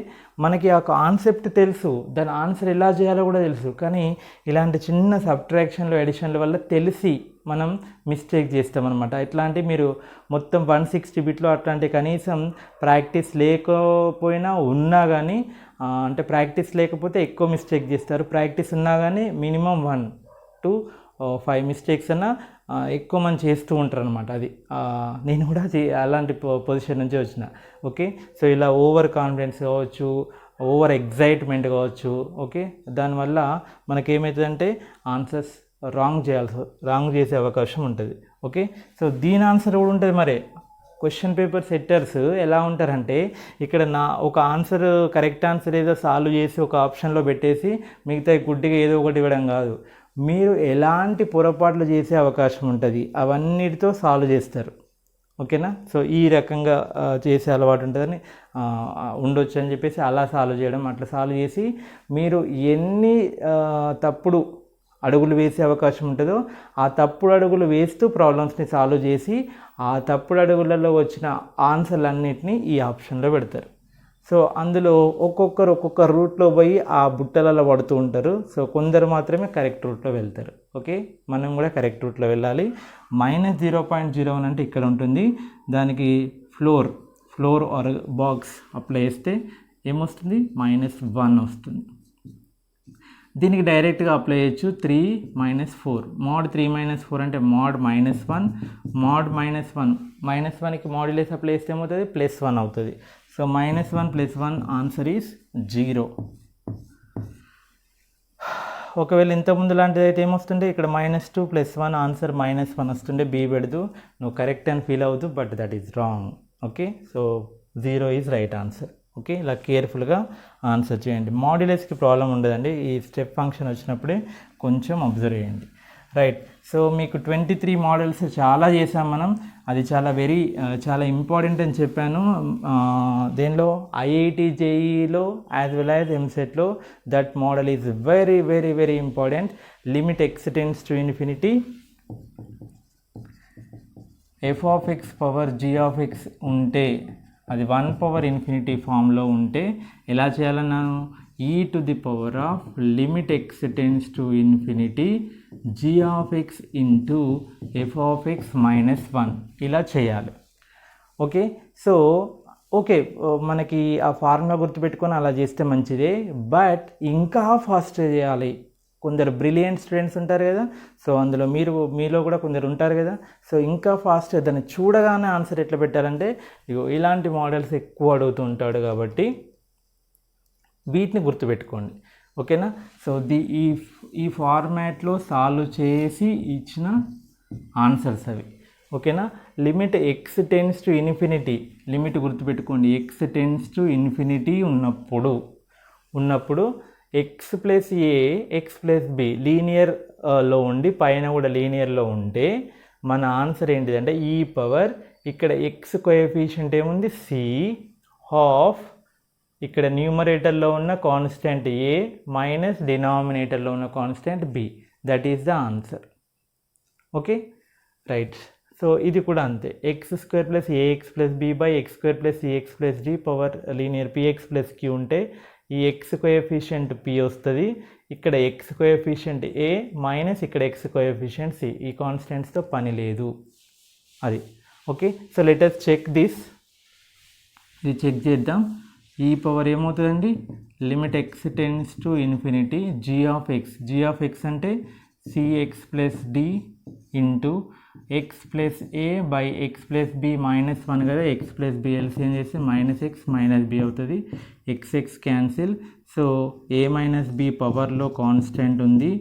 మనకి ఆ కాన్సెప్ట్ తెలుసు, దాని ఆన్సర్ ఎలా చేయాలో కూడా తెలుసు, కానీ ఇలాంటి చిన్న సబ్ట్రాక్షన్లు ఎడిషన్ల వల్ల తెలిసి మనం మిస్టేక్ చేస్తామన్నమాట. ఇట్లాంటి మీరు మొత్తం 160 బిట్లో అట్లాంటి కనీసం ప్రాక్టీస్ లేకపోయినా ఉన్నా కానీ, అంటే ప్రాక్టీస్ లేకపోతే ఎక్కువ మిస్టేక్ చేస్తారు, ప్రాక్టీస్ ఉన్నా కానీ మినిమం 1 to 5 మిస్టేక్స్ అన్నా ఎక్కువ మంది చేస్తూ ఉంటారు అనమాట. అది నేను కూడా అలాంటి పొజిషన్ నుంచి వచ్చిన. ఓకే, సో ఇలా ఓవర్ కాన్ఫిడెన్స్ కావచ్చు, ఓవర్ ఎగ్జైట్మెంట్ కావచ్చు. ఓకే, దానివల్ల మనకేమవుతుందంటే ఆన్సర్స్ రాంగ్ చేసే అవకాశం ఉంటుంది. ఓకే, సో దీని ఆన్సర్ కూడా ఉంటుంది. మరి క్వశ్చన్ పేపర్ సెట్టర్స్ ఎలా ఉంటారంటే ఇక్కడ ఒక ఆన్సర్ కరెక్ట్ ఆన్సర్ ఏదో సాల్వ్ చేసి ఒక ఆప్షన్లో పెట్టేసి మిగతా గుడ్డిగా ఏదో ఒకటి ఇవ్వడం కాదు, మీరు ఎలాంటి పొరపాట్లు చేసే అవకాశం ఉంటుంది అవన్నిటితో సాల్వ్ చేస్తారు. ఓకేనా, సో ఈ రకంగా చేసే అలవాటు ఉంటుందని ఉండొచ్చు అని చెప్పేసి అలా సాల్వ్ చేయడం. అట్లా సాల్వ్ చేసి మీరు ఎన్ని తప్పుడు అడుగులు వేసే అవకాశం ఉంటుందో ఆ తప్పుడు అడుగులు వేస్తూ ప్రాబ్లమ్స్ని సాల్వ్ చేసి ఆ తప్పుడు అడుగులలో వచ్చిన ఆన్సర్లన్నింటినీ ఈ ఆప్షన్లో పెడతారు. సో అందులో ఒక్కొక్క రూట్లో పోయి ఆ బుట్టలలో పడుతూ ఉంటారు. సో కొందరు మాత్రమే కరెక్ట్ రూట్లో వెళ్తారు. ఓకే, మనం కూడా కరెక్ట్ రూట్లో వెళ్ళాలి. -0.01 అంటే ఇక్కడ ఉంటుంది, దానికి ఫ్లోర్ ఆర్ బాక్స్ అప్లై చేస్తే ఏమొస్తుంది, -1 వస్తుంది. దీనికి డైరెక్ట్గా అప్లై చేయొచ్చు 3 - 4. mod 3 - 4 అంటే mod -1, mod -1కి మాడ్యులస్ అప్లై చేస్తే ఏమవుతుంది, +1 అవుతుంది. So -1 + 1 answer is 0. ఒకవేళ ఇంతకుముందు లాంటిది అయితే ఏమొస్తుండే, ఇక్కడ -2 + 1 ఆన్సర్ -1 వస్తుండే. బీ పెడదు, నువ్వు కరెక్ట్ అని ఫీల్ అవ్వదు, but that is wrong. Okay, so 0 is right answer. Okay, ఇలా కేర్ఫుల్గా ఆన్సర్ చేయండి. మాడ్యులస్కి ప్రాబ్లం ఉండదండి, ఈ స్టెప్ ఫంక్షన్ వచ్చినప్పుడే కొంచెం అబ్జర్వ్ చేయండి. రైట్, సో మీకు 23 మోడల్స్ చాలా చేసాం మనం. అది చాలా ఇంపార్టెంట్ అని చెప్పాను. దేనిలో IIT JEEలో యాజ్ వెల్ యాజ్ MCETలో that model is very very very important. Limit x tends to infinity, f(x) power g(x) ఉంటే, అది 1 పవర్ ఇన్ఫినిటీ ఫామ్లో ఉంటే ఎలా చేయాలన్నాను, e⁻ limit x tends to infinity g(x) into f(x) - 1 ఇలా చేయాలి. ఓకే, సో మనకి ఆ ఫార్ములా గుర్తుపెట్టుకొని అలా చేస్తే మంచిదే, బట్ ఇంకా ఫాస్ట్ చేయాలి. కొందరు బ్రిలియంట్ స్టూడెంట్స్ ఉంటారు కదా, సో అందులో మీలో కూడా కొందరు ఉంటారు కదా. సో ఇంకా ఫాస్ట్ దాన్ని చూడగానే ఆన్సర్ ఎట్లా పెట్టాలంటే, ఇలాంటి మోడల్స్ ఎక్కువ అడుగుతూ ఉంటాడు కాబట్టి వీటిని గుర్తుపెట్టుకోండి. ఓకేనా, సో ఈ ఫార్మాట్లో సాల్వ్ చేసి ఇచ్చిన ఆన్సర్స్ అవి. ఓకేనా, limit x tends to infinity, limit గుర్తుపెట్టుకోండి, x టెండ్స్ టు ఇన్ఫినిటీ ఉన్నప్పుడు x + a x + b లీనియర్లో ఉండి పైన కూడా లీనియర్లో ఉంటే మన ఆన్సర్ ఏంటిదంటే ఇక్కడ x కోఎఫిషియంట్ ఏముంది, c, హాఫ్ ఇక్కడ న్యూమరేటర్లో ఉన్న కాన్స్టెంట్ a మైనస్ డినామినేటర్లో ఉన్న constant b, that is the answer. Okay, right. So ఇది కూడా అంతే, x² + ax + b x² + cx + d power linear px + q ఉంటే ఈ x కోఎఫిషియంట్ p వస్తుంది, ఇక్కడ x కోఎఫిషియంట్ a మైనస్ ఇక్కడ x కోఎఫిషియంట్ c, ఈ కాన్స్టెంట్స్తో పని లేదు అది. Okay, so let us check this. ఇది చెక్ చేద్దాం. ఈ పవర్ ఏమవుతుందండి, limit x tends to infinity g(x) అంటే cx + d into x plus a by x plus b minus 1 కదా, ఎక్స్ ప్లస్ బి ఎల్సిఎం చేస్తే మైనస్ ఎక్స్ మైనస్ బి అవుతుంది, x x cancel. So a minus b పవర్లో constant ఉంది.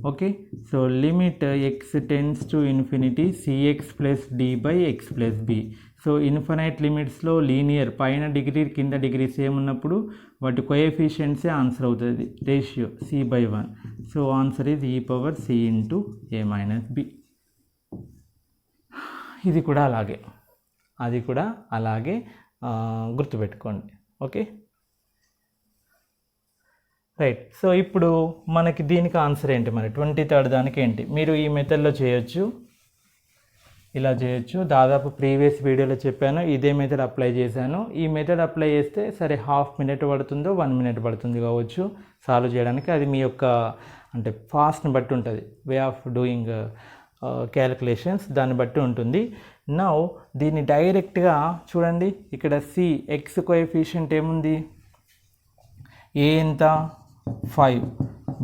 Okay, so limit x tends to infinity c x plus d by x plus b. So infinite లిమిట్స్లో linear పైన degree కింద degree same ఉన్నప్పుడు వాటి కోఎఫిషియన్సే answer అవుతుంది, ratio c/1. So answer is e power c into a minus b. ఇది కూడా అలాగే, అది కూడా అలాగే గుర్తుపెట్టుకోండి. Okay right. సో ఇప్పుడు మనకి దీనికి ఆన్సర్ ఏంటి, మరి 23rd దానికి ఏంటి? మీరు ఈ మెథడ్లో చేయొచ్చు, ఇలా చేయొచ్చు. దాదాపు ప్రీవియస్ వీడియోలో చెప్పాను, ఇదే మెథడ్ అప్లై చేశాను. ఈ మెథడ్ అప్లై చేస్తే సరే 1/2 minute పడుతుందో 1 minute పడుతుంది కావచ్చు సాల్వ్ చేయడానికి. అది మీ యొక్క అంటే ఫాస్ట్ని బట్టి ఉంటుంది, వే ఆఫ్ డూయింగ్ క్యాలిక్యులేషన్స్ దాన్ని బట్టి ఉంటుంది. నౌ దీన్ని డైరెక్ట్గా చూడండి, ఇక్కడ సి ఎక్స్ కోఎఫిషియంట్ ఏముంది, ఏ ఎంత 5,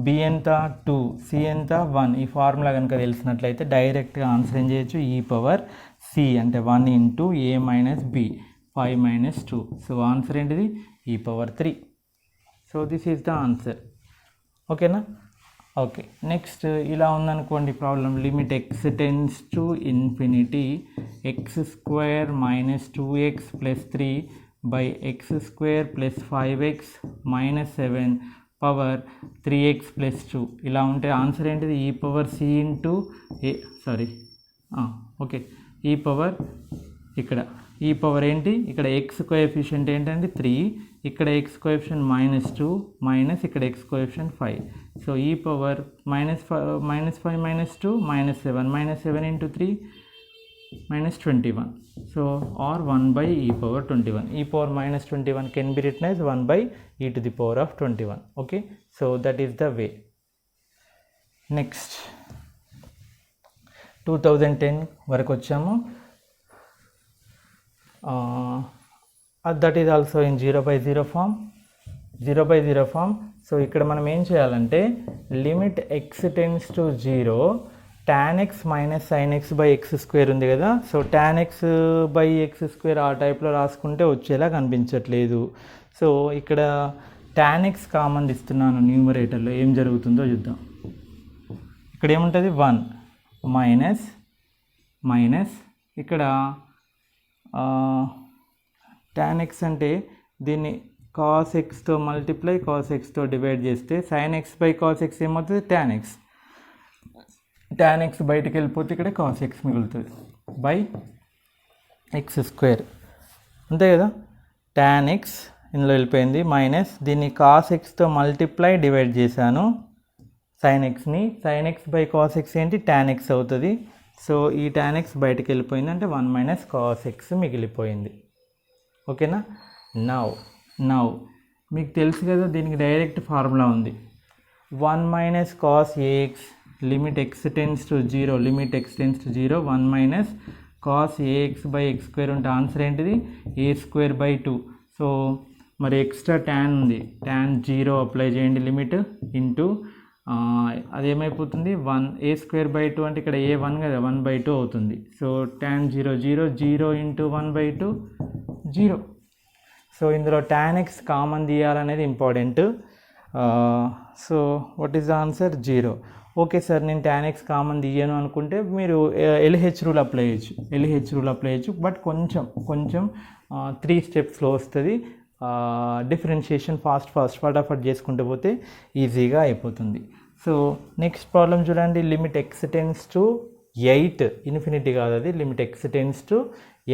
బి ఎంత 2, సి ఎంత 1. ఈ ఫార్ములా కనుక తెలిసినట్లయితే డైరెక్ట్గా ఆన్సర్ ఏం చేయొచ్చు, ఈ పవర్ సి అంటే 1 into a minus b 5 minus 2. So answer ఏంటిది, ఈ power 3. So this is the answer. ఓకేనా? ఓకే, నెక్స్ట్ ఇలా ఉందనుకోండి problem, limit x tends to infinity x square minus 2x plus 3 by x square plus 5x minus 7 power 3x plus 2. ఇలా ఉంటే answer ఏంటిది, ఈ power c into a okay ఈ power, ఇక్కడ ఈ పవర్ ఏంటి, ఇక్కడ ఎక్స్ కోఎఫిషియంట్ ఏంటంటే 3, ఇక్కడ ఎక్స్ కోఎఫిషియంట్ -2 మైనస్ ఇక్కడ ఎక్స్ కోఎఫిషియంట్ 5. సో ఈ power -5 minus 2 -7 7 into 3 -21. So or 1 by e power 21. E power -21 can be written as 1 by e to the power of 21. Okay, so that is the way. Next 2010 వరకు వచ్చాము. That is also in 0/0 form. 0/0 form. So ఇక్కడ మనం ఏం చేయాలంటే limit x tends to 0 tan x minus sin x by x square ఉంది కదా. So tan x by x square ఆ టైప్లో రాసుకుంటే వచ్చేలా కనిపించట్లేదు. సో ఇక్కడ tan x కామన్ ఇస్తున్నాను న్యూమరేటర్లో, ఏం జరుగుతుందో చూద్దాం. ఇక్కడ ఏముంటుంది 1 మైనస్ ఇక్కడ tan x అంటే దీన్ని cos xతో మల్టిప్లై cos xతో డివైడ్ చేస్తే sin x by cos x ఏమవుతుంది, tan x బయటకు వెళ్ళిపోతే ఇక్కడ cos x మిగులుతుంది బై ఎక్స్ స్క్వేర్, అంతే కదా. tan x ఇందులో వెళ్ళిపోయింది, మైనస్ దీన్ని cos xతో మల్టిప్లై డివైడ్ చేశాను sin xని, sin x by cos x ఏంటి tan x అవుతుంది. సో ఈ tan x బయటకు వెళ్ళిపోయింది అంటే 1 మైనస్ cos x మిగిలిపోయింది. ఓకేనా? నౌ మీకు తెలుసు కదా దీనికి డైరెక్ట్ ఫార్ములా ఉంది, 1 minus cos ax limit x tends to 0 limit x tends to 0 1 minus cos ax by x square ఉంటే ఆన్సర్ ఏంటిది, a స్క్వేర్ బై 2. సో మరి ఎక్స్ట్రా tan ఉంది, tan 0 అప్లై చేయండి లిమిట్ ఇంటూ అదేమైపోతుంది 1 a స్క్వేర్ బై 2 అంటే ఇక్కడ a 1 కదా 1/2 అవుతుంది. So tan 0 0 into 1/2 0. సో ఇందులో tan x కామన్ తీయాలనేది important. So what is the answer, 0. Okay sir నేను tan x కామన్ తీయను అనుకుంటే మీరు LH రూల్ అప్లై చేయొచ్చు. బట్ కొంచెం 3 స్టెప్స్లో వస్తుంది. డిఫరెన్షియేషన్ ఫటాఫట్ చేసుకుంటూ పోతే ఈజీగా అయిపోతుంది. సో నెక్స్ట్ ప్రాబ్లం చూడండి, limit x tends to 8 infinity కాదు అది, limit x tends to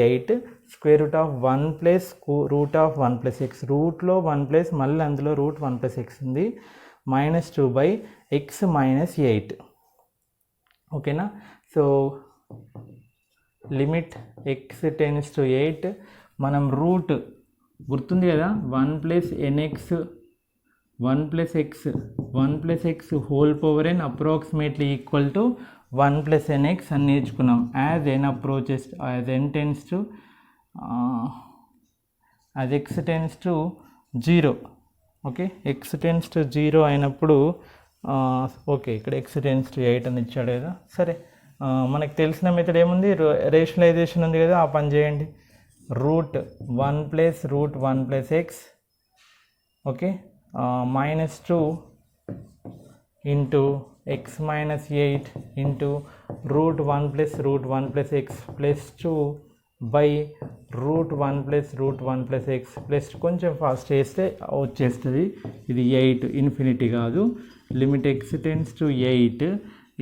8 square root of 1 plus root of 1 plus X, రూట్లో 1 ప్లస్ మళ్ళీ అందులో రూట్ 1 ప్లస్ ఎక్స్ ఉంది, -2 బై ఎక్స్ మైనస్ 8. ఓకేనా? So limit x tends to 8 మనం route గుర్తుంది కదా 1 plus nx 1 plus x whole power n approximately equal to 1 plus nx అని నేర్చుకున్నాం. As n approaches as n tends to as x tends to 0. Okay, x tends to 0 అయినప్పుడు okay ఇక్కడ x tends to 8 అని ఇచ్చాడు కదా, సరే మనకు తెలిసిన మెథడ్ ఏముంది, రేషనలైజేషన్ ఉంది కదా, ఆ పని చేయండి. Root 1 plus root 1 plus x, okay, -2 into x minus 8 into root 1 plus root 1 plus x plus 2 by root 1 plus root 1 plus x plus కొంచెం ఫాస్ట్ చేస్తే వచ్చేస్తుంది. ఇది 8 ఇన్ఫినిటీ కాదు, లిమిట్ ఎక్స్ టెన్స్ టు 8.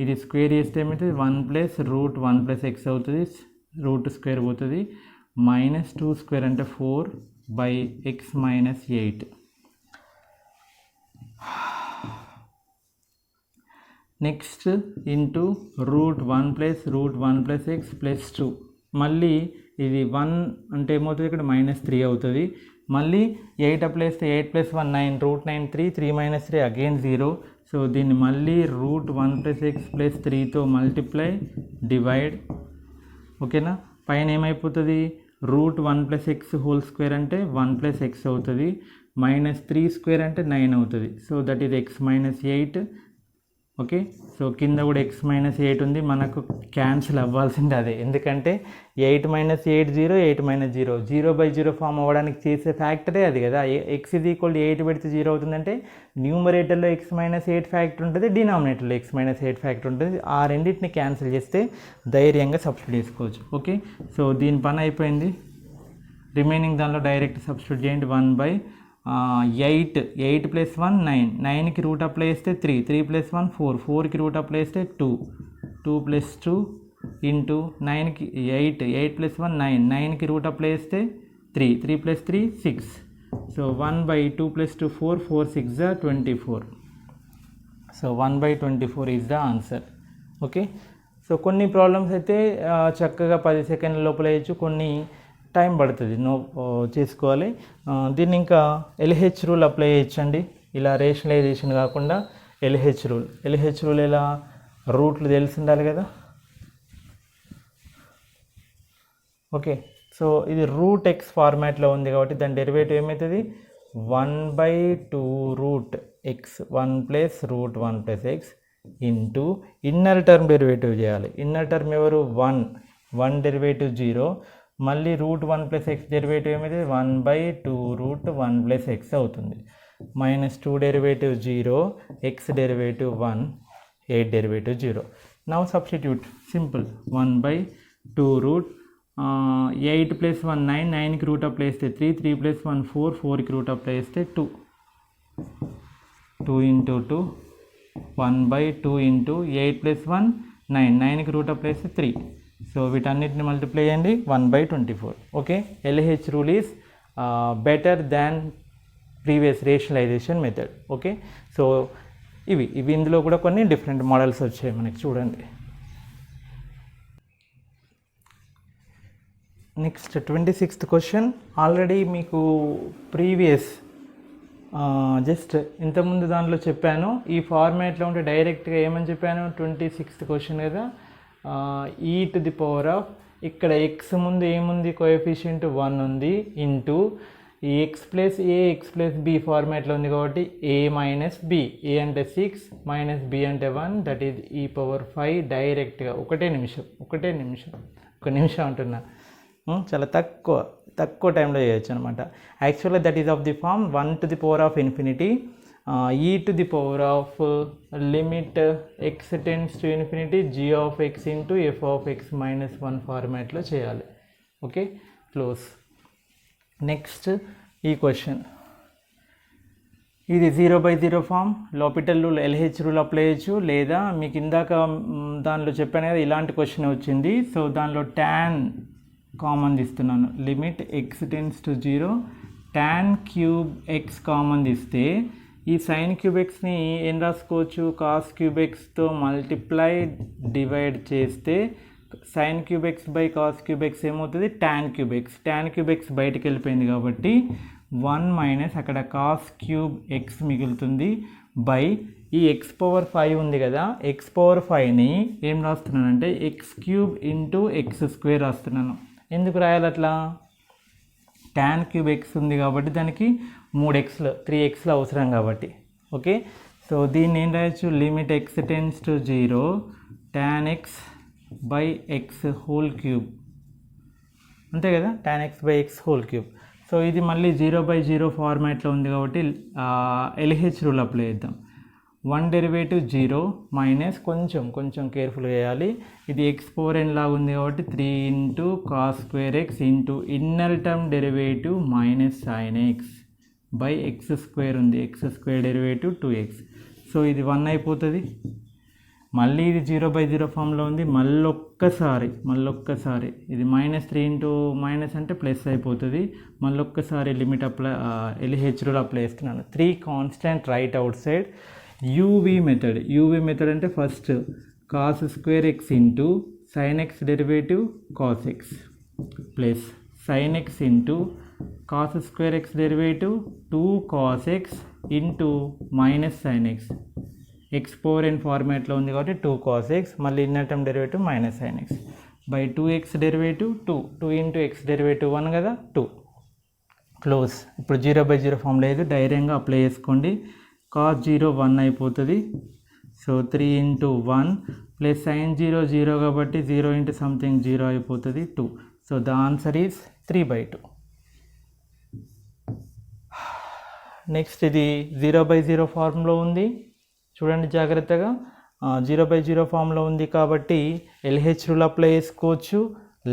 ఇది స్క్వేర్ చేస్తే ఏమవుతుంది, 1 ప్లస్ రూట్ 1 ప్లస్ ఎక్స్ అవుతుంది, root square పోతుంది, -2 స్క్వేర్ అంటే 4 by X minus 8. Next into root 1 plus root 1 plus x plus 2. మళ్ళీ ఇది 1 అంటే ఏమవుతుంది, ఇక్కడ -3 అవుతుంది. మళ్ళీ 8 అప్లై చేస్తే 8 ప్లస్ 1 9, రూట్ 9 3, 3 - 3 అగైన్ 0. సో దీన్ని మళ్ళీ రూట్ 1 ప్లస్ ఎక్స్ ప్లస్ 3తో మల్టిప్లై డివైడ్, ఓకేనా. పైన ఏమైపోతుంది, root 1 plus x whole square అంటే 1 ప్లస్ ఎక్స్ అవుతుంది, -3 స్క్వేర్ అంటే 9 అవుతుంది. So that is X minus 8. Okay, so కింద కూడా ఎక్స్ మైనస్ 8 ఉంది, మనకు క్యాన్సిల్ అవ్వాల్సింది అదే, ఎందుకంటే 8 - 8 0, 8 - 0 0/0 ఫామ్ అవ్వడానికి చేసే ఫ్యాక్టరే అది కదా. ఎక్స్ ఇది ఈక్వల్ 8 పెడితే 0 అవుతుందంటే న్యూమరేటర్లో ఎక్స్ మైనస్ 8 ఫ్యాక్టర్ ఉంటుంది, డినామినేటర్లో ఎక్స్ మైనస్ 8 ఫ్యాక్టర్ ఉంటుంది. ఆ రెండింటిని క్యాన్సిల్ చేస్తే ధైర్యంగా సబ్స్టిట్యూట్ చేసుకోవచ్చు. ఓకే, సో దీని పని అయిపోయింది. రిమైనింగ్ దానిలో డైరెక్ట్ సబ్స్టిట్యూట్ చేయండి. 1/8, 8 ప్లస్ 1 9, 9కి రూట్ అప్లై చేస్తే 3, 3 ప్లస్ 1 4, 4కి రూట్ అప్లై చేస్తే 2, 2 ప్లస్ 2 ఇంటూ 9కి 8, 8 ప్లస్ 1 9, 9కి రూట్ అప్లై చేస్తే 3, 3 plus 3 6. So 1/2 plus 2 4, 4 6 24. So 1/24 is the answer. Okay, so కొన్ని ప్రాబ్లమ్స్ అయితే చక్కగా 10 సెకండ్ల లోపల వేయచ్చు, కొన్ని టైం పడుతుంది, చేసుకోవాలి. దీన్ని ఇంకా ఎల్హెచ్ రూల్ అప్లై చేయొచ్చండి. ఇలా రేషనలైజేషన్ కాకుండా ఎల్హెచ్ రూల్ ఎలా, రూట్లు తెలిసి ఉండాలి కదా. ఓకే, సో ఇది రూట్ ఎక్స్ ఫార్మాట్లో ఉంది కాబట్టి దాని డెరివేటివ్ ఏమవుతుంది, 1/2 root x 1 plus root 1 plus X into inner term derivative చేయాలి. ఇన్నర్ టర్మ్ ఎవరు, 1 డెరివేటివ్ 0, మళ్ళీ రూట్ 1 ప్లస్ ఎక్స్ డెరివేటివ్ ఏమైతే 1/2 రూట్ 1 ప్లస్ ఎక్స్ అవుతుంది. -2 derivative 0, x derivative 1, 8 derivative 0. Now substitute, simple. 1/2 root 8 plus 1 9, 9కి రూట్ అప్లై చేస్తే 3, 3 plus 1 4, 4కి route apply చేస్తే 2, 2 into 2, 1/2 into 8 plus 1 9, 9కి రూట్ అప్లై చేస్తే 3. సో వీటన్నిటిని మల్టిప్లై చేయండి, 1/24. Okay, L H rule is better than previous rationalisation method. Okay, so ఇవి ఇందులో కూడా కొన్ని డిఫరెంట్ మోడల్స్ వచ్చాయి మనకి, చూడండి. Next 26th question. ఆల్రెడీ మీకు ప్రీవియస్ జస్ట్ ఇంతకుముందు దాంట్లో చెప్పాను, ఈ ఫార్మాట్లో ఉంటే డైరెక్ట్గా ఏమని చెప్పాను, 26th క్వశ్చన్ కదా, e to the power of, ఇక్కడ ఎక్స్ ముందు ఏముంది, కోఎఫిషియంట్ 1 ఉంది, ఇంటూ ఈ ఎక్స్ ప్లస్ ఏ ఎక్స్ ప్లస్ బి ఫార్మాట్లో ఉంది కాబట్టి a మైనస్ బి, ఏ అంటే 6 మైనస్ బి అంటే 1, దట్ ఈజ్ e⁵. డైరెక్ట్గా ఒక నిమిషం అంటున్నా, చాలా తక్కువ టైంలో చేయొచ్చు అనమాట. యాక్చువల్గా that is of the form 1 to the power of infinity e to the power of limit x tends to infinity g of x into f of x minus 1 ఫార్మాట్లో చేయాలి. Okay, close. నెక్స్ట్ ఈ question, ఇది 0/0 form, L'Hopital rule LH rule apply చేయొచ్చు, లేదా మీకు ఇందాక దానిలో చెప్పాను కదా ఇలాంటి క్వశ్చన్ వచ్చింది. సో దానిలో tan కామన్ తీస్తున్నాను, limit x tends to 0, tan cube X common తీస్తే ఈ సైన్ క్యూబ్ ఎక్స్ని ఏం రాసుకోవచ్చు, కాస్ క్యూబ్ ఎక్స్తో మల్టిప్లై డివైడ్ చేస్తే sine cube X by cos cube X ఏమవుతుంది, tan cube X. tan cube X బయటకు వెళ్ళిపోయింది కాబట్టి 1 మైనస్ అక్కడ కాస్ క్యూబ్ ఎక్స్ మిగులుతుంది బై ఈ x⁵ ఉంది కదా, x⁵ని ఏం రాస్తున్నానంటే x³ ఇంటూ x² రాస్తున్నాను. ఎందుకు రాయాలి అట్లా, tan క్యూబ్ ఎక్స్ ఉంది కాబట్టి దానికి 3xలు అవసరం కాబట్టి. ఓకే, సో దీన్ని ఏం రాయొచ్చు, limit x tends to 0 tan x by X whole cube, అంతే కదా, tan x by X whole cube. So ఇది మళ్ళీ 0/0 ఫార్మాట్లో ఉంది కాబట్టి LH రూల్ అప్లై చేద్దాం. 1 డెరివేటివ్ 0 మైనస్ కొంచెం కేర్ఫుల్గా చేయాలి, ఇది x⁴n లాగా ఉంది కాబట్టి 3 into cos square x into inner term derivative minus sine x by x square ఉంది, x square derivative 2x. So ఇది 1 అయిపోతుంది. మళ్ళీ ఇది 0/0 ఫామ్లో ఉంది, మళ్ళొక్కసారి ఇది -3 ఇంటూ మైనస్ అంటే ప్లస్ అయిపోతుంది. మళ్ళొక్కసారి limit apply LH rule apply చేస్తున్నాను. 3 constant write outside. U v method అంటే first cos square x into sine x derivative cos x plus sine x into cos square x derivative 2 cos x into minus sine x, x⁴n ఫార్మాట్లో ఉంది కాబట్టి 2 cos x, మళ్ళీ inner term derivative minus sine x by 2x derivative 2 into x derivative 1 కదా 2 close. ఇప్పుడు 0/0 form లేదు, ధైర్యంగా apply చేసుకోండి. cos 0 1 అయిపోతుంది. సో 3 ఇంటూ 1 ప్లస్ సైన్ 0 కాబట్టి 0 ఇంటూ సంథింగ్ 0 అయిపోతుంది 2. So the answer is 3/2. Next ఇది 0/0 ఫార్మ్లో ఉంది, చూడండి జాగ్రత్తగా. 0/0 ఫామ్లో ఉంది కాబట్టి LH రూల్ అప్లై చేసుకోవచ్చు,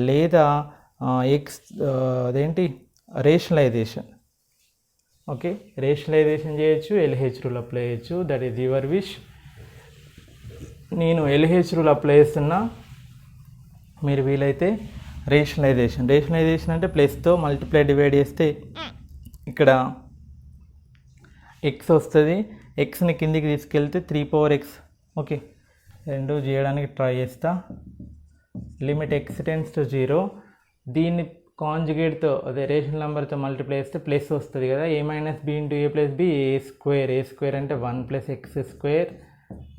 లేదా అదేంటి రేషనలైజేషన్, ఓకే, రేషనలైజేషన్ చేయొచ్చు, LH రూల్ అప్లై చేయొచ్చు, దట్ ఈజ్ యువర్ విష్. నేను LH రూల్ అప్లై చేస్తున్నా, మీరు వీలైతే రేషనలైజేషన్ అంటే ప్లస్తో మల్టిప్లై డివైడ్ చేస్తే ఇక్కడ ఎక్స్ వస్తుంది, ఎక్స్ని కిందికి తీసుకెళ్తే 3/x, ఓకే, రెండు చేయడానికి ట్రై చేస్తా. లిమిట్ x టెన్స్ టు 0, దీన్ని కాంజుగేట్తో అదే రేషనల్ నెంబర్తో మల్టిప్లై చేస్తే ప్లస్ వస్తుంది కదా, a minus b into a plus b, A square అంటే 1 plus x square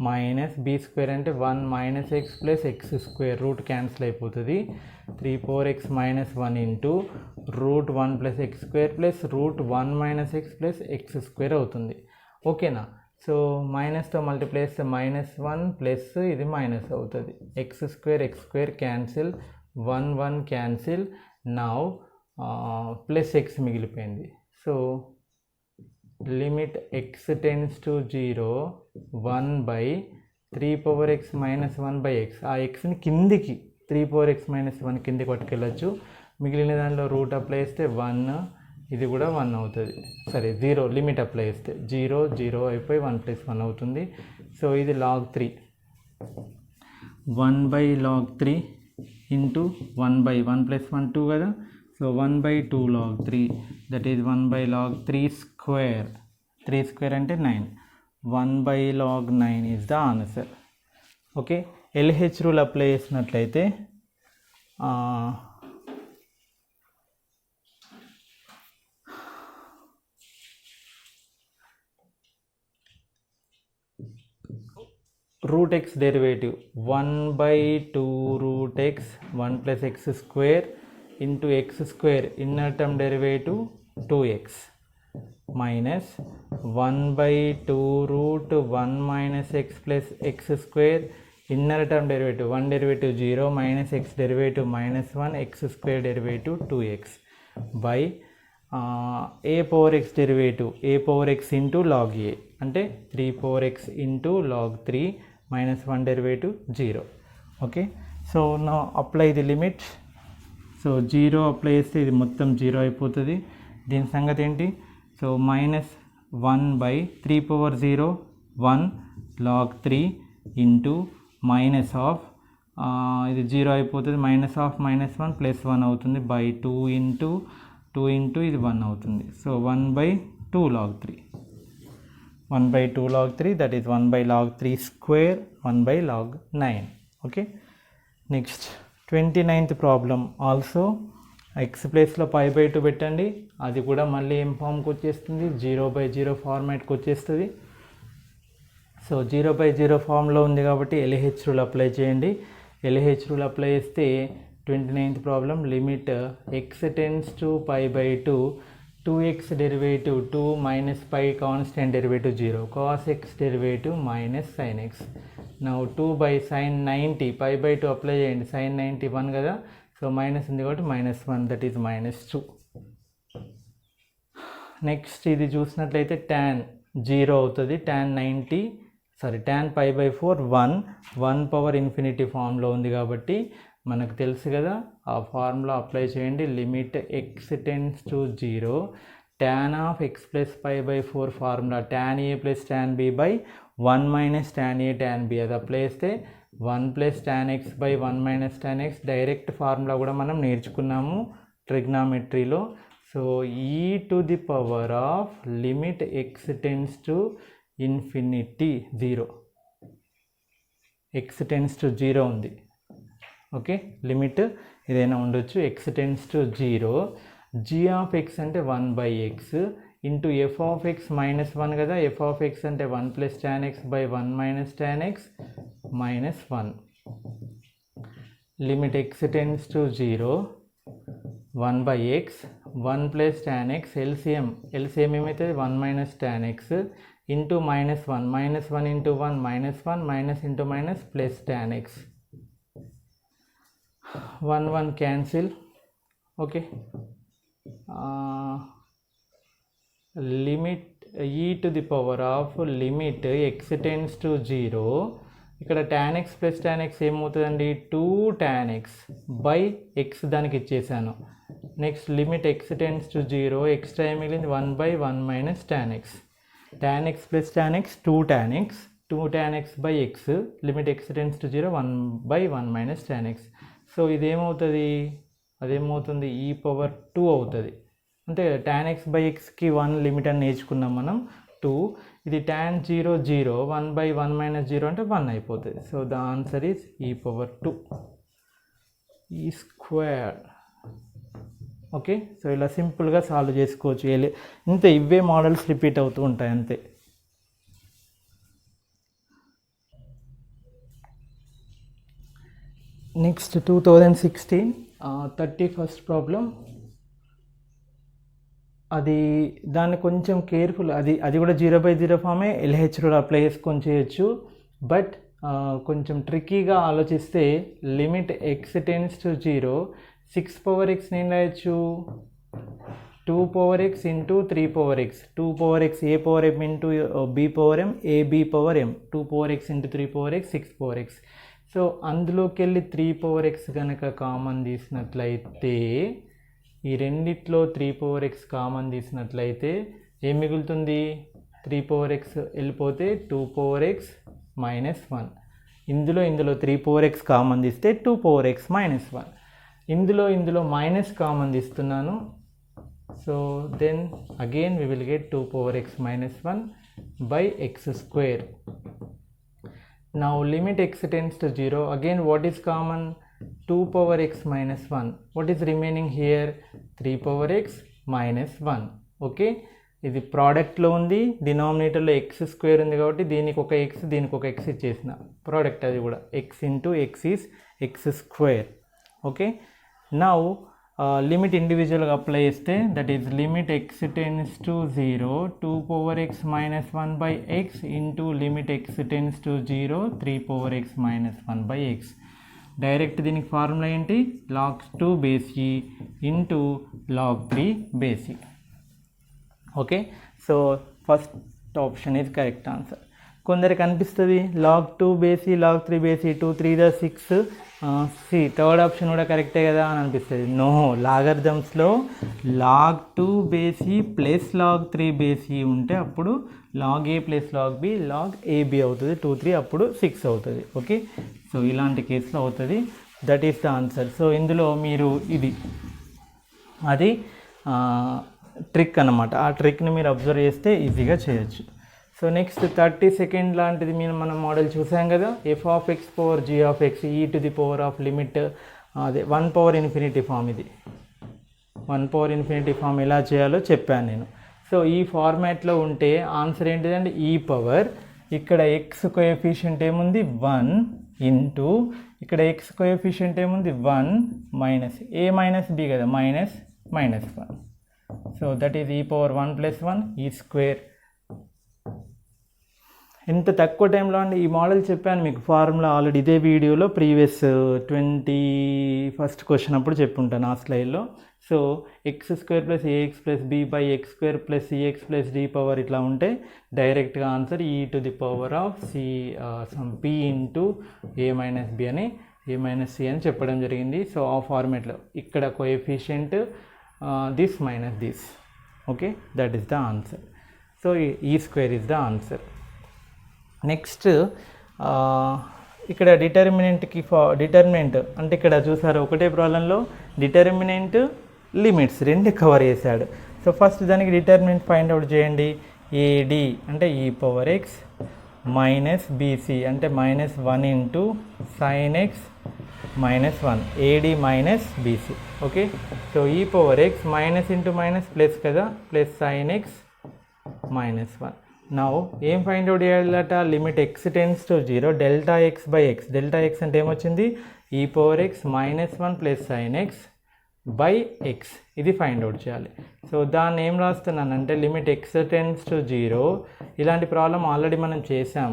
minus b square అంటే 1 minus x plus x square, root cancel అయిపోతుంది. 3/x minus 1 into root 1 plus x square plus root 1 minus x plus x square అవుతుంది, ఓకేనా. So మైనస్తో multiply చేస్తే -1 plus ఇది మైనస్ అవుతుంది, x square cancel, 1 cancel, now plus x మిగిలిపోయింది. So limit x tends to 0 1/3/x minus 1/x, ఆ ఎక్స్ని కిందికి 3/x మైనస్ 1 కిందికి పట్టుకెళ్ళచ్చు. మిగిలిన దాంట్లో రూట్ అప్లై చేస్తే 1, ఇది కూడా 1 అవుతుంది, సరే 0 లిమిట్ అప్లై చేస్తే 0 అయిపోయి 1 + 1 అవుతుంది. సో ఇది log 3, 1/log3 ఇంటూ 1/1 + 1 2 కదా, so 1/2 log 3, that is 1/log3 square, 3 square అంటే 9, 1/log9 is the answer, okay. LH rule apply చేసినట్లయితే root x derivative 1/2 root x 1 plus x square into x square inner term derivative 2x minus 1/2 root 1 minus x plus x square inner term derivative 1 derivative 0 minus x derivative -1 x square derivative 2x by a/x derivative a/x into log a అంటే 3/x into log 3 -1 derivative 0, okay. So నా apply the limit, so 0 apply చేస్తే ఇది మొత్తం 0 అయిపోతుంది. దీని సంగతి ఏంటి, so -1/3/0 1 log 3 into minus of ఇది 0 అయిపోతుంది, -1 ప్లస్ 1 అవుతుంది బై 2 ఇంటూ ఇది 1 అవుతుంది. So 1/2 log 3, 1/2 log 3, that is 1/log3 square 1/log9, okay. Next 29th problem also X ప్లేస్లో π/2 పెట్టండి, అది కూడా మళ్ళీ ఏం ఫామ్కి వచ్చేస్తుంది, 0/0 ఫార్మాట్కి వచ్చేస్తుంది. సో 0/0 ఫామ్లో ఉంది కాబట్టి LH రూల్ అప్లై చేయండి. LH రూల్ అప్లై చేస్తే 29th problem limit x tends to π/2 2x derivative 2 minus π constant derivative 0 cos x derivative minus sin x now 2 by sine 90 pi by 2 apply చేయండి, సైన్ 90 1 కదా, so minus ఉంది కాబట్టి -1, that is -2. Next ఇది చూసినట్లయితే tan 0 అవుతుంది, tan π by 4 1 power infinity ఫామ్లో ఉంది కాబట్టి మనకు తెలుసు కదా, ఆ ఫార్ములా అప్లై చేయండి. Limit x tends to 0 tan of x plus π by 4 formula tan a plus tan b by 1 minus tan a tan b, అది అప్లై చేస్తే 1 plus tan x by 1 minus tan x. Direct formula కూడా మనం నేర్చుకున్నాము ట్రిగ్నామెట్రీలో. So e to the power of limit x tends to infinity 0, x tends to 0 ఉంది. Okay, limit ఏదైనా ఉండొచ్చు. x tends to 0, g of x అంటే 1 by x into f of x -1 కదా, f of x అంటే 1 plus tan x by 1 minus tan x -1. Limit x tends to 0 1 by x 1 plus tan x, LCM ఏమవుతుంది 1 minus tan x into -1 into 1 -1 minus into minus plus tan x, 1 cancel. Okay, limit e to the power of limit x tends to 0, ఇక్కడ tan x plus tan x ఏమవుతుందండి 2 tan x by x దానికి ఇచ్చేసాను. Next limit x tends to 0, extra ఏం మిగిలింది 1 by 1 minus tan x, tan x plus tan x 2 tan x by x, limit x tends to 0 1 by 1 minus tan x. So ఇదేమవుతుంది, అదేమవుతుంది e power 2 అవుతుంది. అంటే tan x by xకి 1 limit అని నేర్చుకున్నాం మనం 2, ఇది tan 0 0 1 బై 1 మైనస్ 0 అంటే 1 అయిపోతుంది. So the answer is e power 2 e square. Okay, so ఇలా సింపుల్గా సాల్వ్ చేసుకోవచ్చు. ఇంతే, ఇవే మోడల్స్ రిపీట్ అవుతూ ఉంటాయి అంతే. Next 2016 31st problem. అది దాన్ని కొంచెం కేర్ఫుల్, అది కూడా 0/0 ఫామే, LH కూడా అప్లై చేసుకొని చేయొచ్చు. బట్ కొంచెం ట్రిక్కీగా ఆలోచిస్తే limit x tends to 0 6 power x నేను రాయొచ్చు 2 power x into 3 power x, 2 power x a power m into b power m, ab power m, 2 power x into 3 power x 6 power x. So అందులోకి వెళ్ళి 3 power x కనుక common తీసినట్లయితే, ఈ రెండిట్లో 3 power x common తీసినట్లయితే ఏం మిగులుతుంది, 3 power x వెళ్ళిపోతే 2 power x -1. ఇందులో 3 power x common తీస్తే 2 పవర్ x -1. ఇందులో మైనస్ కామన్ తీస్తున్నాను. So then again we will get 2 power x -1 by x square. Now limit x tends to 0, again what is common, 2 power x -1. What is remaining here, 3 power x -1. Okay, ఇది ప్రోడక్ట్లో ఉంది, డినామినేటర్లో x square ఉంది కాబట్టి దీనికి ఒక x దీనికి ఒక x ఇచ్చేసిన product, అది కూడా x into x is x square. Okay, now limit ఇండివిజువల్గా అప్లై చేస్తే that is limit x tends to 0 2 power x -1 by x into limit x tends to 0 3 power x -1 by x. Direct దీనికి formula ఏంటి, log 2 base e into log 3 base e. Okay, so first option is correct answer. కొందరికి అనిపిస్తుంది log 2 base e log 3 base e 2 3 the 6 third option కూడా కరెక్టే కదా అని అనిపిస్తుంది. No, లాగరిథమ్స్లో log 2 base e plus log 3 base e ఉంటే అప్పుడు log a plus log b log ab అవుతుంది, 2 3 అప్పుడు 6 అవుతుంది. ఓకే, సో ఇలాంటి కేసులో అవుతుంది, that is the answer. So ఇందులో మీరు అది ట్రిక్ అన్నమాట, ఆ ట్రిక్ని మీరు అబ్జర్వ్ చేస్తే ఈజీగా చేయొచ్చు. సో నెక్స్ట్ 32nd లాంటిది మనం మోడల్ చూసాం కదా, f of x power g of x e to the power of limit, అదే 1 పవర్ ఇన్ఫినిటీ ఫామ్. ఇది 1 పవర్ ఇన్ఫినిటీ ఫామ్ ఎలా చేయాలో చెప్పాను నేను. సో ఈ ఫార్మాట్లో ఉంటే ఆన్సర్ ఏంటిదంటే ఈ పవర్, ఇక్కడ x కోఎఫిషియంట్ ఏముంది 1 ఇంటూ, ఇక్కడ x కోఎఫిషియంట్ ఏముంది 1 మైనస్ a మైనస్ b కదా, -1. So that is e power 1 + 1 ఈ స్క్వేర్ ఎంత తక్కువ టైంలో అండి ఈ మోడల్ చెప్పాను మీకు ఫార్ములా ఆల్రెడీ ఇదే వీడియోలో ప్రీవియస్ 21st క్వశ్చన్ అప్పుడు చెప్పుంటాను ఆ స్లైడ్లో. So x² + ax + b / x² + cx + d power ఇట్లా ఉంటే డైరెక్ట్గా answer e to the power of p into a - b అని a - c అని చెప్పడం జరిగింది. సో ఆ ఫార్మేట్లో ఇక్కడ coefficient this minus this. Okay, that is the answer. So e² is the answer. Next ఇక్కడ డిటర్మినెంట్ అంటే ఇక్కడ చూసారు ఒకటే ప్రాబ్లంలో డిటర్మినెంట్ లిమిట్స్ రెండు కవర్ చేశాడు. సో ఫస్ట్ దానికి డిటర్మినెంట్ ఫైండ్ అవుట్ చేయండి. AD అంటే e⁻x మైనస్ BC అంటే -1 into sin x -1 AD minus BC. Okay, so e⁻x minus into minus plus కదా, ప్లస్ sin x -1. నౌ ఏం ఫైండ్ అవుట్ చేయాలట, limit x tends to 0 Δx/x. Δx అంటే ఏమొచ్చింది, e⁻x -1 plus sin x by x. ఇది find out చేయాలి. So దాన్ని ఏం రాస్తున్నానంటే limit x tends to 0. ఇలాంటి ప్రాబ్లం ఆల్రెడీ మనం చేసాం.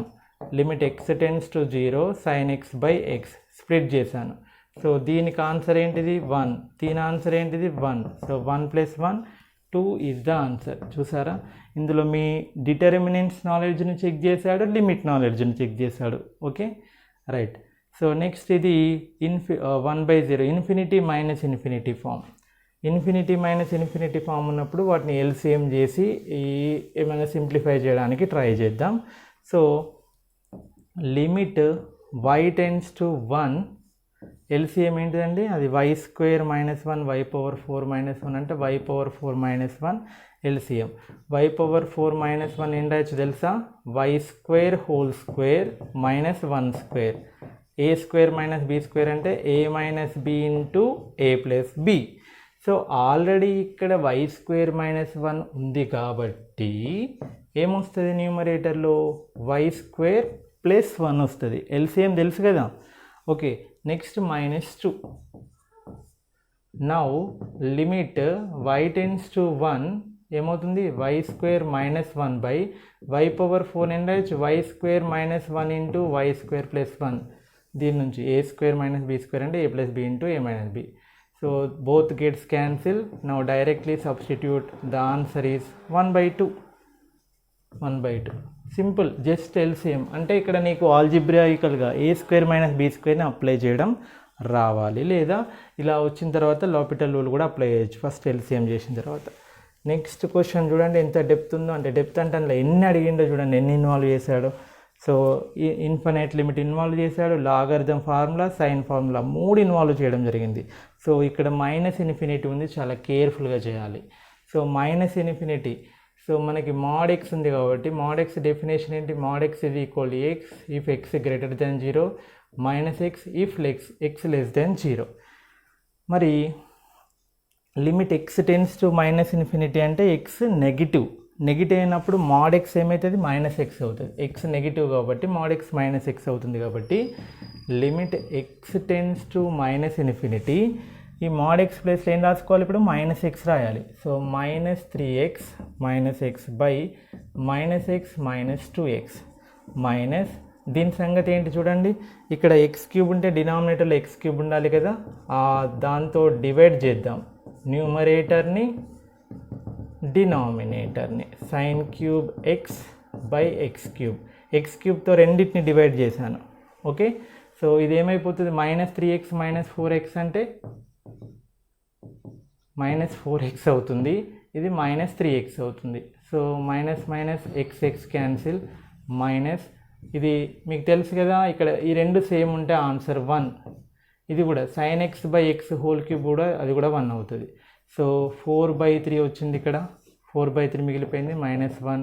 Limit x tends to 0 sin x by x split చేశాను. సో దీనికి ఆన్సర్ ఏంటిది 1, దీని ఆన్సర్ ఏంటిది 1. So 1 + 1 2 is the answer. చూసారా, ఇందులో మీ డిటర్మినెంట్స్ నాలెడ్జ్ని చెక్ చేశాడు, లిమిట్ నాలెడ్జ్ని చెక్ చేశాడు. Okay, right. సో నెక్స్ట్ ఇది 1/0 infinity minus infinity form. Infinity minus infinity form ఉన్నప్పుడు వాటిని ఎల్సిఎం చేసి ఏమైనా సింప్లిఫై చేయడానికి ట్రై చేద్దాం. So limit y tends to 1 LCM ఏంటిదండి, అది y² - 1 y⁴ - 1 అంటే y⁴ - 1 ఎల్సిఎం. y⁴ - 1 ఏం రాయొచ్చు తెలుసా, y² whole square -1². a² - b² అంటే a - b into a + b. So already ఇక్కడ y² - 1 ఉంది కాబట్టి ఏమొస్తుంది న్యూమరేటర్లో, y² + 1 వస్తుంది. ఎల్సిఎం తెలుసు కదా. Okay, next -2. Now limit y tends to 1 ఏమవుతుంది, y² - 1 బై y⁴ ఏం రాయొచ్చు, y² - 1 ఇంటూ y² + 1. దీని నుంచి a² - b² అంటే a + b into a - b. So both gets cancel. Now directly substitute. The answer is 1/2. 1/2 simple, just LCM. అంటే ఇక్కడ నీకు ఆల్జిబ్రాయికల్గా a² - b²ని apply చేయడం రావాలి, లేదా ఇలా వచ్చిన తర్వాత లోపిటల్ రూల్ కూడా అప్లై చేయొచ్చు ఫస్ట్ ఎల్సిఎం చేసిన తర్వాత. నెక్స్ట్ క్వశ్చన్ చూడండి ఎంత డెప్త్ ఉందో. అంటే డెప్త్ అంటే అందులో ఎన్ని అడిగిండో చూడండి, ఎన్ని ఇన్వాల్వ్ చేశాడో. సో ఇన్ఫినైట్ లిమిట్ ఇన్వాల్వ్ చేశాడు, logarithm formula, sine formula 3 involve చేయడం జరిగింది. సో ఇక్కడ -∞ ఉంది, చాలా కేర్ఫుల్గా చేయాలి. సో -∞. సో మనకి mod x ఉంది కాబట్టి mod x డెఫినేషన్ ఏంటి, mod x = x if x greater than 0 - x if x less than 0. మరి లిమిట్ x టెన్స్ టు -∞ అంటే x నెగిటివ్ అయినప్పుడు mod x ఏమవుతుంది, -x అవుతుంది. x నెగిటివ్ కాబట్టి mod x -x అవుతుంది. కాబట్టి లిమిట్ x టెన్స్ టు -∞. ఈ mod x ప్లేస్లో ఏం రాసుకోవాలి, ఇప్పుడు -x రాయాలి. So -3x - x by -x - 2x minus దీని సంగతి ఏంటి చూడండి, ఇక్కడ x³ ఉంటే డినామినేటర్లో x³ ఉండాలి కదా, దాంతో డివైడ్ చేద్దాం న్యూమరేటర్ని డినామినేటర్ని. sin³ x బై x³తో రెండింటిని డివైడ్ చేశాను. ఓకే, సో ఇది ఏమైపోతుంది, -3x - 4x అంటే -4x అవుతుంది, ఇది -3x అవుతుంది. సో x క్యాన్సిల్, మైనస్ ఇది మీకు తెలుసు కదా, ఇక్కడ ఈ రెండు సేమ్ ఉంటే ఆన్సర్ 1. ఇది కూడా sin x by x whole cube కూడా అది కూడా 1 అవుతుంది. సో 4/3 వచ్చింది, ఇక్కడ 4/3 మిగిలిపోయింది, -1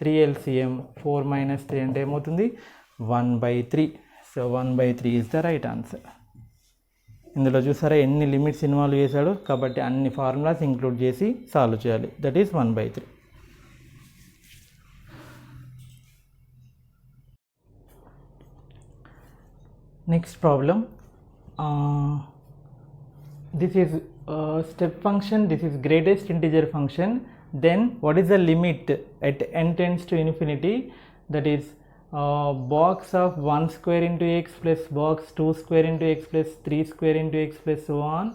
3 ఎల్సిఎం 4 - 3 అంటే ఏమవుతుంది 1/3. So 1/3 is the right answer. ఇందులో చూసారా ఎన్ని లిమిట్స్ ఇన్వాల్వ్ చేశాడు, కాబట్టి అన్ని ఫార్ములాస్ ఇంక్లూడ్ చేసి సాల్వ్ చేయాలి. That is 1/3. Next problem, this is step function, this is greatest integer function, then what is the limit at n tends to infinity, that is box of 1 square into x plus box 2 square into x plus 3 square into x plus so on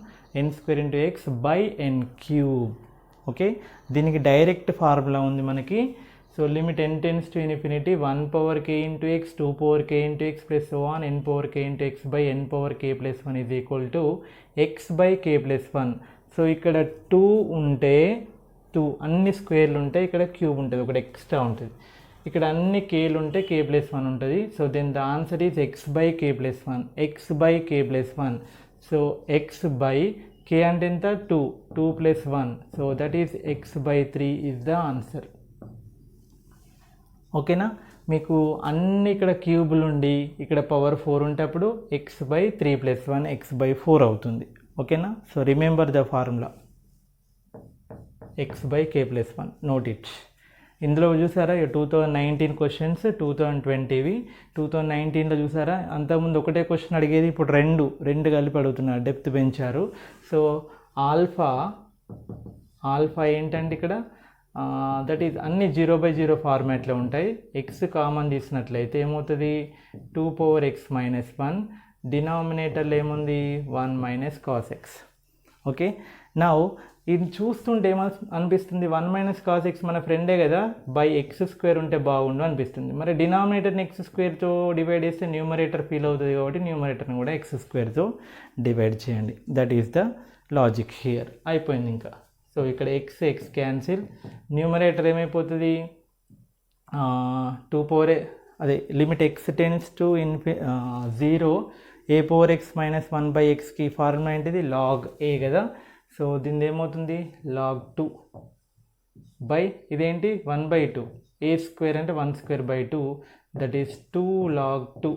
n square into x by n cube. Okay, దీనికి direct formula ఉంది మనకి. So limit n tends to infinity 1 power k into x 2 power k into x plus so on n power k into x by n power k plus 1 is equal to x by k plus 1. So ఇక్కడ 2 ఉంటే 2 అన్ని స్క్వేర్లు ఉంటాయి, ఇక్కడ cube ఉంటుంది, ఒకటి extra ఉంటుంది. ఇక్కడ అన్ని కేలు ఉంటే k plus 1 ఉంటుంది. So then the answer is x by k plus 1, x by k plus 1. So x by k అంటే ఎంత 2, 2 plus 1, so that is x by 3 is the answer. ఓకేనా, మీకు అన్ని ఇక్కడ క్యూబులు ఉండి ఇక్కడ పవర్ 4 ఉంటే అప్పుడు x by 3 plus 1 x by 4 అవుతుంది. ఓకేనా, so remember the formula x by k plus 1, note it. ఇందులో చూసారా 2019 క్వశ్చన్స్ 2020వి. 2019లో చూసారా అంతకుముందు ఒకటే క్వశ్చన్ అడిగేది, ఇప్పుడు రెండు కలిపి అడుగుతున్నారు, డెప్త్ పెంచారు. సో ఆల్ఫా ఏంటంటే ఇక్కడ దట్ ఈజ్ అన్ని 0/0 ఫార్మాట్లో ఉంటాయి. ఎక్స్ కామన్ తీసినట్లయితే ఏమవుతుంది 2 power x minus 1, డినామినేటర్లో ఏముంది 1 minus cos x. Okay, now ఇది చూస్తుంటే అనిపిస్తుంది 1 minus cos x మన ఫ్రెండే కదా, బై ఎక్స్ స్క్వేర్ ఉంటే బాగుండు అనిపిస్తుంది. మరి డినామినేటర్ని ఎక్స్ స్క్వేర్తో డివైడ్ చేస్తే న్యూమరేటర్ ఫీల్ అవుతుంది కాబట్టి న్యూమరేటర్ని కూడా ఎక్స్ స్క్వేర్తో డివైడ్ చేయండి. That is the logic here. అయిపోయింది ఇంకా. సో ఇక్కడ ఎక్స్ క్యాన్సిల్, న్యూమరేటర్ ఏమైపోతుంది 2 power అదే limit x tends to 0 a power x minus 1 by xకి ఫార్ములా ఏంటిది log a కదా. సో దీనిది ఏమవుతుంది log 2 బై ఇదేంటి 1/2, a స్క్వేర్ అంటే 1 square by 2, that is 2 log 2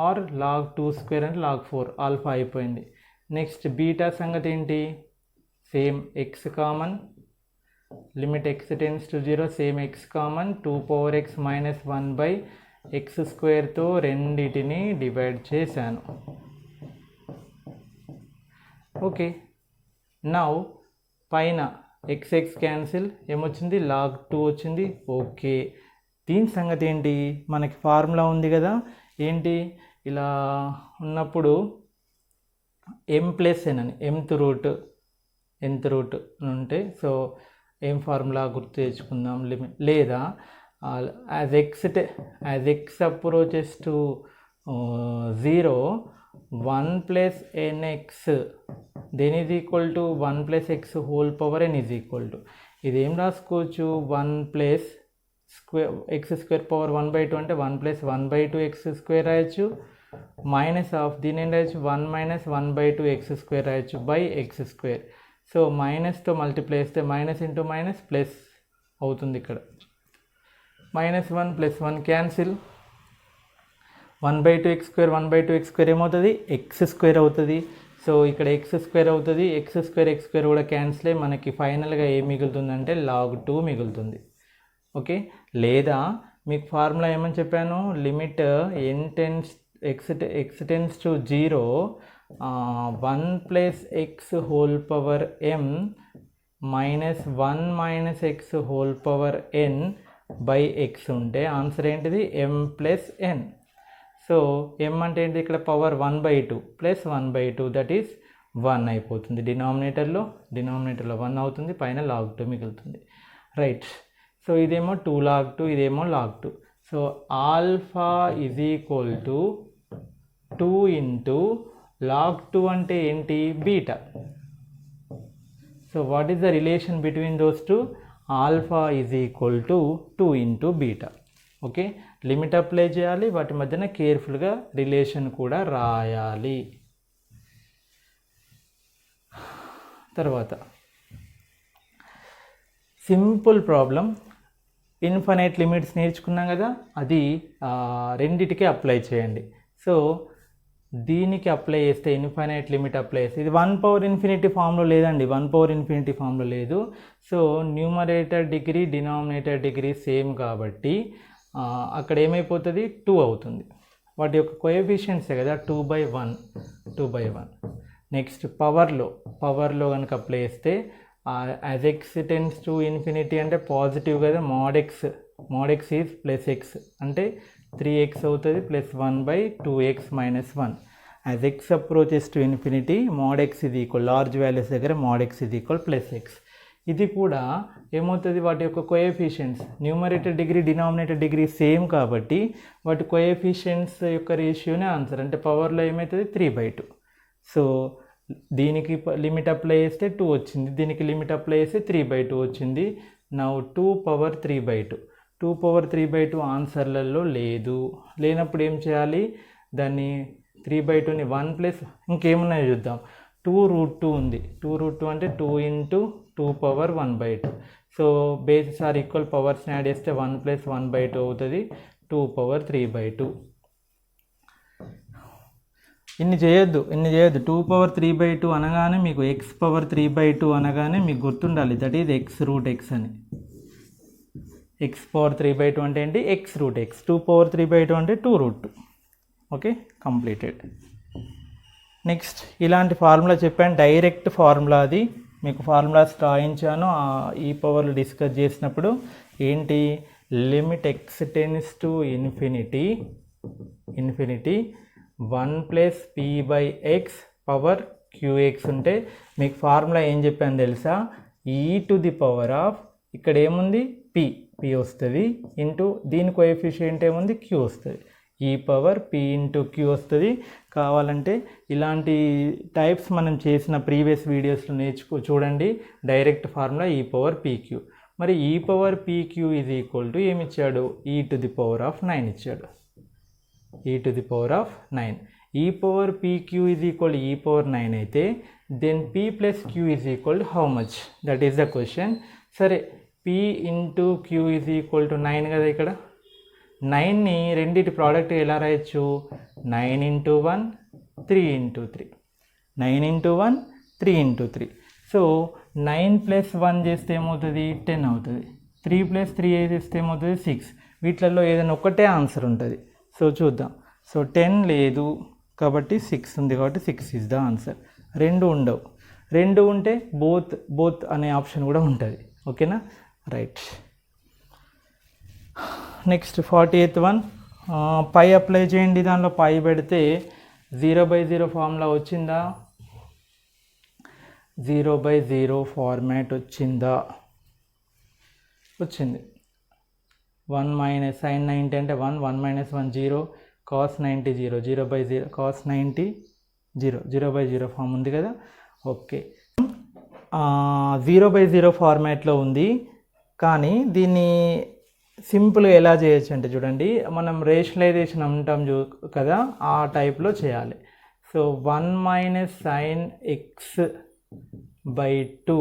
or log 2 square అంటే log 4. ఆల్ఫా అయిపోయింది. నెక్స్ట్ బీటా సంగతి ఏంటి, same x common, limit x tends to 0 same x common, 2 power x minus 1 by x స్క్వేర్తో రెండిటిని divide చేశాను. Okay, now పైన x cancel, ఏమొచ్చింది log 2 వచ్చింది. ఓకే, దీని సంగతి ఏంటి, మనకి ఫార్ములా ఉంది కదా, ఏంటి ఇలా ఉన్నప్పుడు m ప్లస్ n అని nth రూట్ ఉంటే, సో ఏం ఫార్ములా గుర్తు తెచ్చుకుందాం, లిమిట్ లేదా as x approaches to 0 1 plus nx then is equal to 1 plus x whole power n is equal to, ఇది ఏం రాసుకోవచ్చు 1 plus x స్క్వేర్ పవర్ 1/2 అంటే 1 plus 1/2 x స్క్వేర్ రాయొచ్చు, మైనస్ ఆఫ్ దీని ఏం రాయొచ్చు 1 minus 1/2 x స్క్వేర్ రాయొచ్చు బై x స్క్వేర్. సో మైనస్తో మల్టిప్లై చేస్తే మైనస్ ఇంటూ మైనస్ ప్లస్ అవుతుంది. ఇక్కడ -1 + 1 cancel, 1/2 x square 1/2 x square ఏమవుతుంది x స్క్వేర్ అవుతుంది. సో ఇక్కడ x స్క్వేర్ అవుతుంది, x స్క్వేర్ కూడా క్యాన్సిల్ అయ్యి మనకి ఫైనల్గా ఏం మిగులుతుందంటే log 2 మిగులుతుంది. ఓకే, లేదా మీకు ఫార్ములా ఏమని చెప్పాను, limit x tends to 0 1 plus x whole power m minus 1 minus x whole power n by x ఉంటే ఆన్సర్ ఏంటిది m plus n. So m అంటే ఏంటి ఇక్కడ పవర్ 1/2 ప్లస్ 1/2 దట్ ఈస్ 1 అయిపోతుంది. డినామినేటర్లో 1 అవుతుంది, పైన log 2 మిగులుతుంది. రైట్, సో ఇదేమో 2 log 2, ఇదేమో log 2. So alpha is equal to 2 into log 2 అంటే ఏంటి beta. So what is the relation between those two, alpha is equal to 2 into beta. Okay, limit apply చేయాలి, వాటి మధ్యన కేర్ఫుల్గా రిలేషన్ కూడా రాయాలి. తర్వాత సింపుల్ ప్రాబ్లం, ఇన్ఫైనైట్ లిమిట్స్ నేర్చుకున్నాం కదా, అది రెండిటికి అప్లై చేయండి. సో దీనికి అప్లై చేస్తే ఇన్ఫైనైట్ లిమిట్ అప్లై చేస్తే ఇది 1 power infinity ఫామ్లో లేదండి, 1 power infinity ఫామ్లో లేదు. So numerator degree denominator degree same కాబట్టి అక్కడ ఏమైపోతుంది 2 అవుతుంది. వాటి యొక్క కోఎఫిషియెంట్సే కదా 2/1. నెక్స్ట్ పవర్లో కనుక అప్లై చేస్తే as X tends to infinity అంటే పాజిటివ్ కదా, mod x mod x is plus X అంటే 3x అవుతుంది plus 1/2x minus 1. As x approaches to infinity mod x ఇది ఈక్వల్ లార్జ్ వాల్యూస్ దగ్గర mod x ఇది ఈక్వల్ ప్లస్ ఎక్స్. ఇది కూడా ఏమవుతుంది, వాటి యొక్క coefficients numerator degree denominator degree same కాబట్టి వాటి కోఎఫిషియెంట్స్ యొక్క రేషియోనే ఆన్సర్. అంటే పవర్లో ఏమవుతుంది 3/2. సో దీనికి లిమిట్ అప్లై చేస్తే 2 వచ్చింది, దీనికి లిమిట్ అప్లై చేస్తే 3/2 వచ్చింది. Now 2 power 3/2. 2 పవర్ 3/2 ఆన్సర్లలో లేదు. లేనప్పుడు ఏం చేయాలి, దాన్ని 3/2ని 1 ప్లస్ ఇంకేమున్నాయో చూద్దాం. 2√2 ఉంది. 2√2 అంటే 2 into 2 power 1/2. So bases are equal, పవర్స్ని యాడ్ చేస్తే 1 ప్లస్ 1/2 అవుతుంది, 2 పవర్ 3/2. ఇన్ని చేయొద్దు. 2 పవర్ 3/2 అనగానే మీకు x పవర్ 3/2 అనగానే మీకు గుర్తుండాలి, that is x root x అని. x పవర్ 3/2 అంటే ఏంటి, x రూట్ x. 2 పవర్ 3/2 అంటే 2√2. Okay, completed. నెక్స్ట్ ఇలాంటి ఫార్ములా చెప్పాను, డైరెక్ట్ ఫార్ములా. అది మీకు ఫార్ములాస్ రాయించాను ఈ పవర్లు డిస్కస్ చేసినప్పుడు. ఏంటి, limit x tends to infinity 1 plus p/x power qx ఉంటే మీకు ఫార్ములా ఏం చెప్పాను తెలుసా, e to the power of, ఇక్కడ ఏముంది p వస్తుంది, ఇంటూ దీని కోఎఫిషియంట్ ఏముంది q వస్తుంది, e power p into q వస్తుంది. కావాలంటే ఇలాంటి టైప్స్ మనం చేసిన ప్రీవియస్ వీడియోస్లో చూడండి. Direct formula e power pq. మరి e power pq is equal to ఏమి ఇచ్చాడు, e to the power of 9 ఇచ్చాడు. e to the power of 9. e power pq is equal e power 9 అయితే then p plus q is equal to how much, that is the question. సరే, p into q is equal to 9 కదా. ఇక్కడ 9ని రెండింటి product ఎలా రాయొచ్చు, 9 into 1 3 into 3, 9 into 1 3 into 3. So 9 plus 1 చేస్తే ఏమవుతుంది 10 అవుతుంది, 3 ప్లస్ 3 చేస్తే ఏమవుతుంది 6. వీటిలలో ఏదైనా ఒకటే ఆన్సర్ ఉంటుంది. సో చూద్దాం. సో 10 లేదు కాబట్టి 6 ఉంది కాబట్టి 6 ఈజ్ ద ఆన్సర్. 2 ఉండవు, 2 ఉంటే బోత్ అనే ఆప్షన్ కూడా ఉంటుంది. ఓకేనా, రైట్. నెక్స్ట్ 48th వన్, పై అప్లై చేయండి. దానిలో పై పెడితే 0/0 ఫార్ములా వచ్చిందా, 0/0 ఫార్మాట్ వచ్చిందా, వచ్చింది. 1 మైనస్ sin 90 అంటే 1, 1 మైనస్ 1 0, cos 90 0, 0/0 cos 90 0, 0/0 ఫామ్ ఉంది కదా. ఓకే, 0/0 ఫార్మాట్లో ఉంది. కానీ దీన్ని సింపుల్గా ఎలా చేయొచ్చు అంటే చూడండి, మనం రేషనలైజేషన్ అంటాం కదా, ఆ టైప్లో చేయాలి. సో 1 మైనస్ sin x/2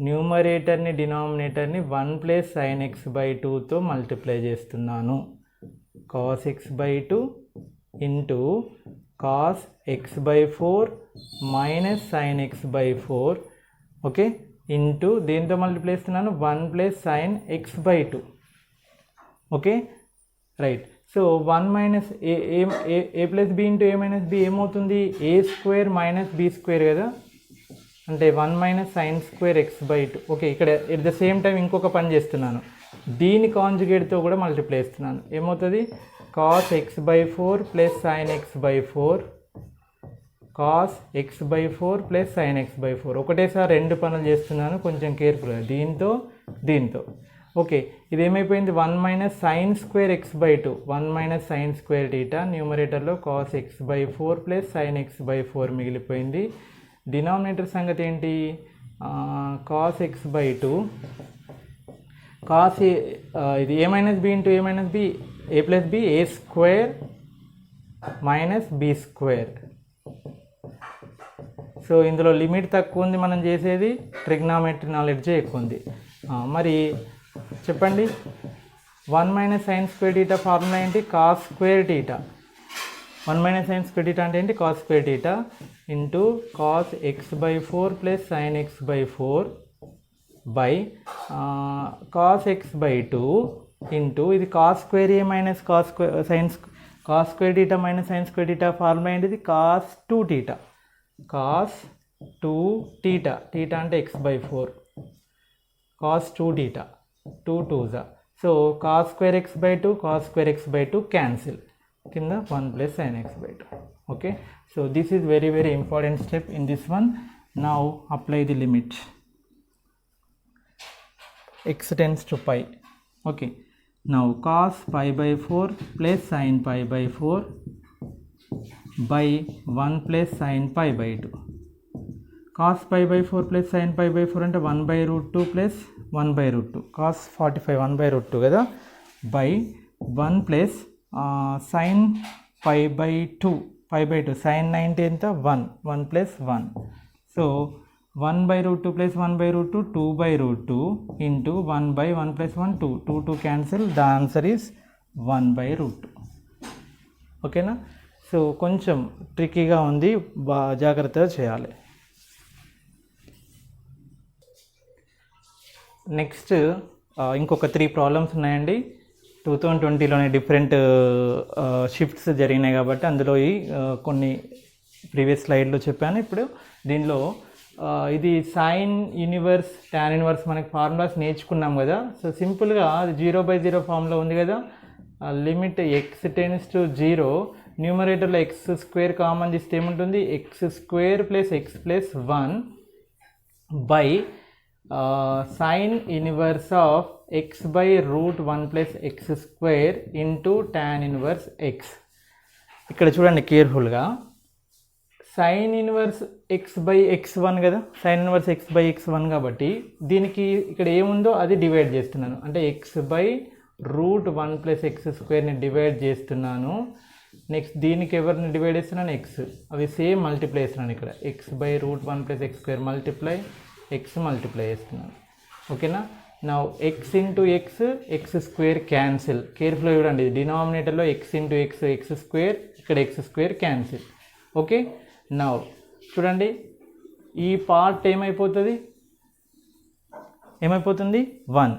న్యూమరేటర్ని డినామినేటర్ని 1 ప్లస్ sin x/2తో మల్టిప్లై చేస్తున్నాను. cos x/2 into cos x/4 minus sin x/4, okay, into దేంతో మల్టిప్లై చేస్తున్నాను 1 plus sin x/2. Okay, right. So 1 minus a plus b into a minus b ఏమవుతుంది, a² minus b² కదా. అంటే 1 minus sin² x/2. Okay, ఇక్కడ at the same time ఇంకొక పని చేస్తున్నాను, దీని కాంజుగేట్తో కూడా మల్టిప్లై చేస్తున్నాను. ఏమవుతుంది, cos x/4 plus sin x/4, cos x/4 plus sin x/4. ఒకటేసారి 2 పనులు చేస్తున్నాను, కొంచెం కేర్ఫుల్గా, దీంతో. ఓకే, ఇది ఏమైపోయింది 1 minus sin² x/2, 1 minus sin² θ. న్యూమరేటర్లో cos x/4 plus sin x/4 మిగిలిపోయింది. డినామినేటర్ సంగతి ఏంటి, cos x/2 cos ఇది a minus b into a minus b, a plus b a² minus b². So ఇందులో లిమిట్ తక్కువ ఉంది, మనం చేసేది ట్రిగ్నామెట్రీ నాలెడ్జే ఎక్కువ ఉంది. మరి చెప్పండి, 1 మైనస్ sin² θ ఫార్ములా ఏంటి, cos² θ. 1 మైనస్ sin² θ అంటే ఏంటి, cos² θ into cos x/4 plus sin x/4 by cos x/2 into ఇది cos² a minus cos² θ minus sin² θ formula ఏంటిది, cos2 θ. cos2 θ అంటే x/4, cos2 θ, 2 2s. So cos square x by 2 cos square x by 2 cancel. Kinda 1 plus sin x by 2. Okay. So this is very very important step in this one. Now apply the limit. X tends to pi. Okay. Now cos pi by 4 plus sin pi by 4 by 1 plus sin pi by 2. Cos pi by 4 plus sin pi by 4 అంటే 1 by root 2 plus 1 by root 2. Cos 45 1 by root 2 కదా, by 1 plus sin pi by 2 sin 90 ఎంత 1 plus 1. So 1 by root 2 plus 1 by root 2 2 by root 2 into 1 by 1 plus 1 2 cancel. The answer is 1 by root 2. ఓకేనా. So కొంచెం ట్రిక్కీగా ఉంది, జాగ్రత్తగా చేయాలి. Next ఇంకొక 3 problems ఉన్నాయండి. 2020లోనే different shifts జరిగినాయి కాబట్టి అందులో కొన్ని ప్రీవియస్ స్లైడ్లో చెప్పాను. ఇప్పుడు దీనిలో ఇది సైన్ యూనివర్స్ టాన్ ఇన్వర్స్ మనకి ఫార్ములాస్ నేర్చుకున్నాం కదా. సో సింపుల్గా అది 0/0 ఫార్ములా ఉంది కదా. లిమిట్ x టెన్స్ టు 0, న్యూమరేటర్లో ఎక్స్ స్క్వేర్ కామన్ తీస్తే ఏముంటుంది, x square plus x plus 1 by sine inverse of x by root 1 plus x square into tan inverse x. ఇక్కడ చూడండి కేర్ఫుల్గా, sine inverse x by x 1 కదా, sine inverse x by x 1 కాబట్టి దీనికి ఇక్కడ ఏముందో అది డివైడ్ చేస్తున్నాను. అంటే x by root 1 plus x స్క్వేర్ని డివైడ్ చేస్తున్నాను. నెక్స్ట్ దీనికి ఎవరిని డివైడ్ చేస్తున్నాను, ఎక్స్. అవి సేమ్ మల్టిప్లై చేస్తున్నాను. ఇక్కడ x by root 1 plus x square multiply x multiply చేస్తున్నాను. ఓకేనా. నా x into x x square cancel. కేర్ఫుల్గా చూడండి, డినామినేటర్లో x into x x square, ఇక్కడ ఎక్స్ స్క్వేర్ క్యాన్సిల్. ఓకే. నా చూడండి ఈ పార్ట్ ఏమైపోతుంది 1.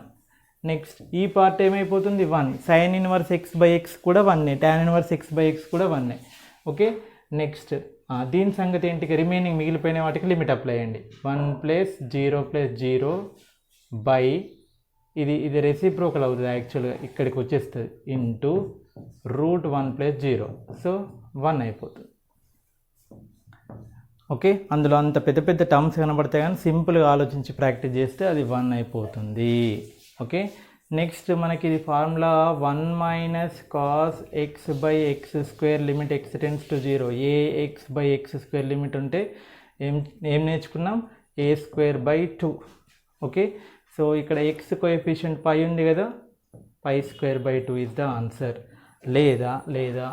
నెక్స్ట్ ఈ పార్ట్ ఏమైపోతుంది 1. Sine inverse x by x కూడా 1, tan inverse x by x కూడా 1. ఓకే. నెక్స్ట్ దీని సంగతి ఏంటి, రిమైనింగ్ మిగిలిపోయిన వాటికి లిమిట్ అప్లై అయ్యండి. 1 ప్లస్ 0 ప్లస్ 0 బై ఇది రెసిప్రోకల్ అవుతుంది యాక్చువల్గా, ఇక్కడికి వచ్చేస్తుంది ఇంటూ రూట్ 1 ప్లస్ 0. సో 1 అయిపోతుంది. ఓకే. అందులో అంత పెద్ద పెద్ద టర్మ్స్ కనబడతాయి కానీ సింపుల్గా ఆలోచించి ప్రాక్టీస్ చేస్తే అది 1 అయిపోతుంది. ఓకే. నెక్స్ట్ మనకి ఇది formula 1 minus cos x by x square limit x tends to 0, a x by x square limit ఉంటే ఏం నేర్చుకున్నాం, a square by 2. Okay. So ఇక్కడ ఎక్స్ కోఎఫిషియంట్ పై ఉంది కదా, pi square by 2 is the answer. లేదా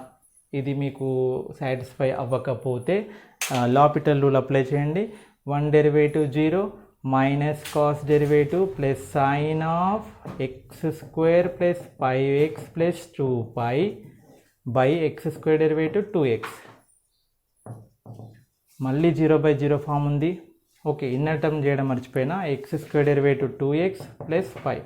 ఇది మీకు satisfy అవ్వకపోతే లాపిటల్ రూల్ అప్లై చేయండి. 1 derivative 0 minus cos derivative plus sine of x square plus 5x plus 2π by x square derivative 2x. మళ్ళీ 0/0 form ఉంది. Okay. Inner term చేయడం మర్చిపోయినా, x square derivative 2x plus 5.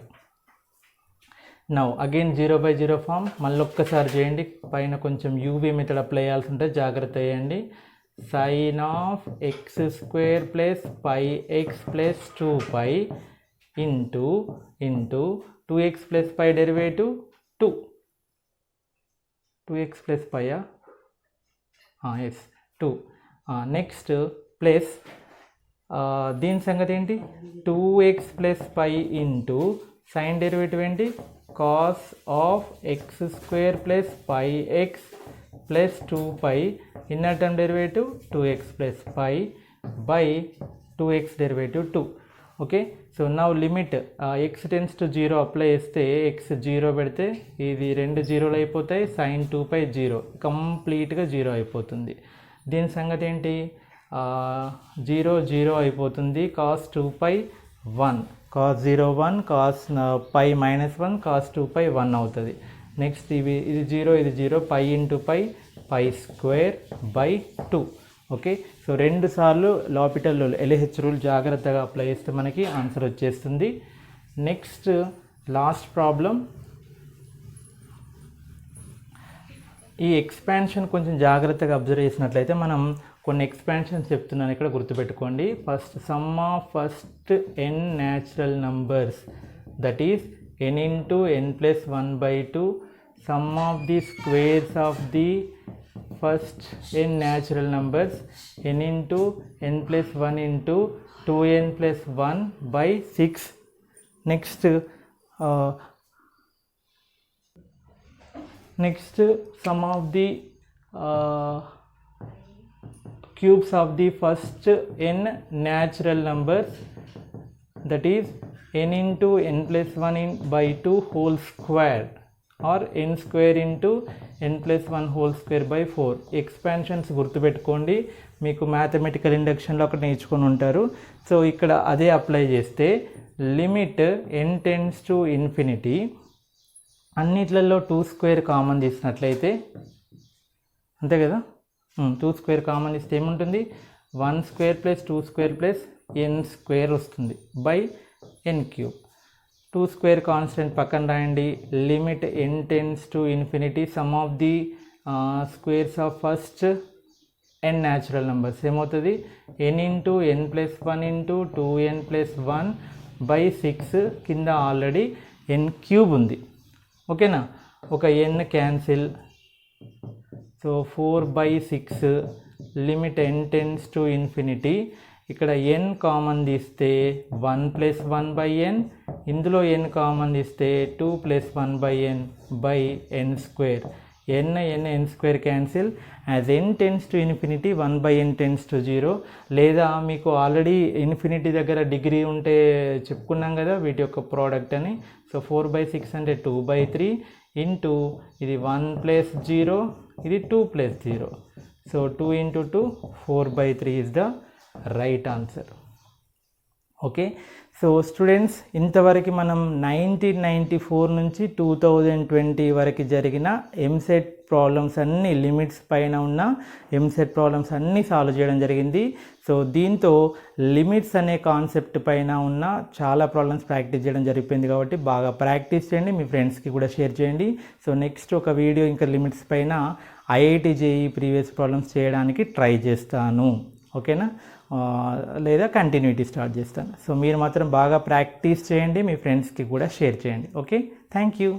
Now again 0/0 form మళ్ళీ ఒక్కసారి చేయండి. పైన కొంచెం యూవీ మెథడ్ అప్లై చేయాల్సి ఉంటుంది, జాగ్రత్త చేయండి. Sine of x square plus 5x plus 2π into 2x plus 5 derivative 2x plus 5 is 2. Next plus దీని సంగతి ఏంటి, 2x plus 5 into sine derivative ఏంటి, cos of x square plus 5x plus 2π inner term derivative 2x plus 5 by 2x derivative 2. Okay. So now limit x tends to 0 apply చేస్తే x 0 పెడితే ఇది 2 0లు అయిపోతాయి, sign 2π 0, కంప్లీట్గా 0 అయిపోతుంది. దీని సంగతి ఏంటి, 0 0 అయిపోతుంది. Cos 2π 1, cos 0 1, cos π minus 1, cos 2π 1 అవుతుంది. నెక్స్ట్ ఇది 0 ఇది 0, π into π square by 2. Okay. So 2 సార్లు లాపిటల్ రూల్ ఎల్హెచ్ రూల్ జాగ్రత్తగా అప్లై చేస్తే మనకి ఆన్సర్ వచ్చేస్తుంది. నెక్స్ట్ లాస్ట్ ప్రాబ్లం, ఈ ఎక్స్పాన్షన్ కొంచెం జాగ్రత్తగా అబ్జర్వ్ చేసినట్లయితే మనం కొన్ని ఎక్స్పాన్షన్స్ చెప్తున్నాను ఇక్కడ, గుర్తుపెట్టుకోండి. First some of first n natural numbers that is n into n plus 1 by 2 sum of the squares of the first n natural numbers n into n plus 1 into 2n plus 1 by 6. Next sum of the cubes of the first n natural numbers, that is n into n plus 1 by 2 whole square or n square into n plus 1 whole square by 4. Expansions గుర్తుపెట్టుకోండి, మీకు mathematical ఇండక్షన్లో ఒకటి నేర్చుకొని ఉంటారు. So ఇక్కడ అదే apply చేస్తే limit n tends to infinity, అన్నిట్లలో 2 square common తీసినట్లయితే అంతే కదా, 2 స్క్వేర్ కామన్ ఇస్తే ఏముంటుంది, 1 square plus 2 square plus n square వస్తుంది by n cube. 2 square constant పక్కన రాయండి. Limit n tends to infinity sum of the squares of first n natural numbers ఏమవుతుంది, n into n plus 1 into 2n plus 1 by 6. కింద already n cube ఉంది. ఓకేనా, ఒక n cancel. So 4/6 limit n tends to infinity. ఇక్కడ n common తీస్తే 1 plus 1/n, ఇందులో n common తీస్తే 2 plus 1/n by n square. n square cancel. As n tends to infinity 1/n tense to 0. లేదా మీకు already infinity దగ్గర degree ఉంటే చెప్పుకున్నాం కదా వీటి యొక్క ప్రోడక్ట్ అని. సో 4/6 అంటే 2/3 ఇంటూ ఇది 1 ప్లస్ 0, ఇది 2 plus 0. So 2 into 2 4/3 is the right answer. Okay, so students ఇంతవరకు మనం 1994 నుంచి 2020 వరకు జరిగిన ఎంసెట్ ప్రాబ్లమ్స్ అన్నీ, లిమిట్స్ పైన ఉన్న ఎంసెట్ ప్రాబ్లమ్స్ అన్నీ సాల్వ్ చేయడం జరిగింది. సో దీంతో లిమిట్స్ అనే కాన్సెప్ట్ పైన ఉన్న చాలా ప్రాబ్లమ్స్ ప్రాక్టీస్ చేయడం జరిగిపోయింది కాబట్టి బాగా ప్రాక్టీస్ చేయండి, మీ ఫ్రెండ్స్కి కూడా షేర్ చేయండి. సో నెక్స్ట్ ఒక వీడియో ఇంకా లిమిట్స్ పైన ఐఐటి జేఈ ప్రీవియస్ ప్రాబ్లమ్స్ చేయడానికి ట్రై చేస్తాను. ఓకేనా, లేదా కంటిన్యూటీ స్టార్ట్ చేస్తాను. సో మీరు మాత్రం బాగా ప్రాక్టీస్ చేయండి, మీ ఫ్రెండ్స్కి కూడా షేర్ చేయండి. Okay, thank you.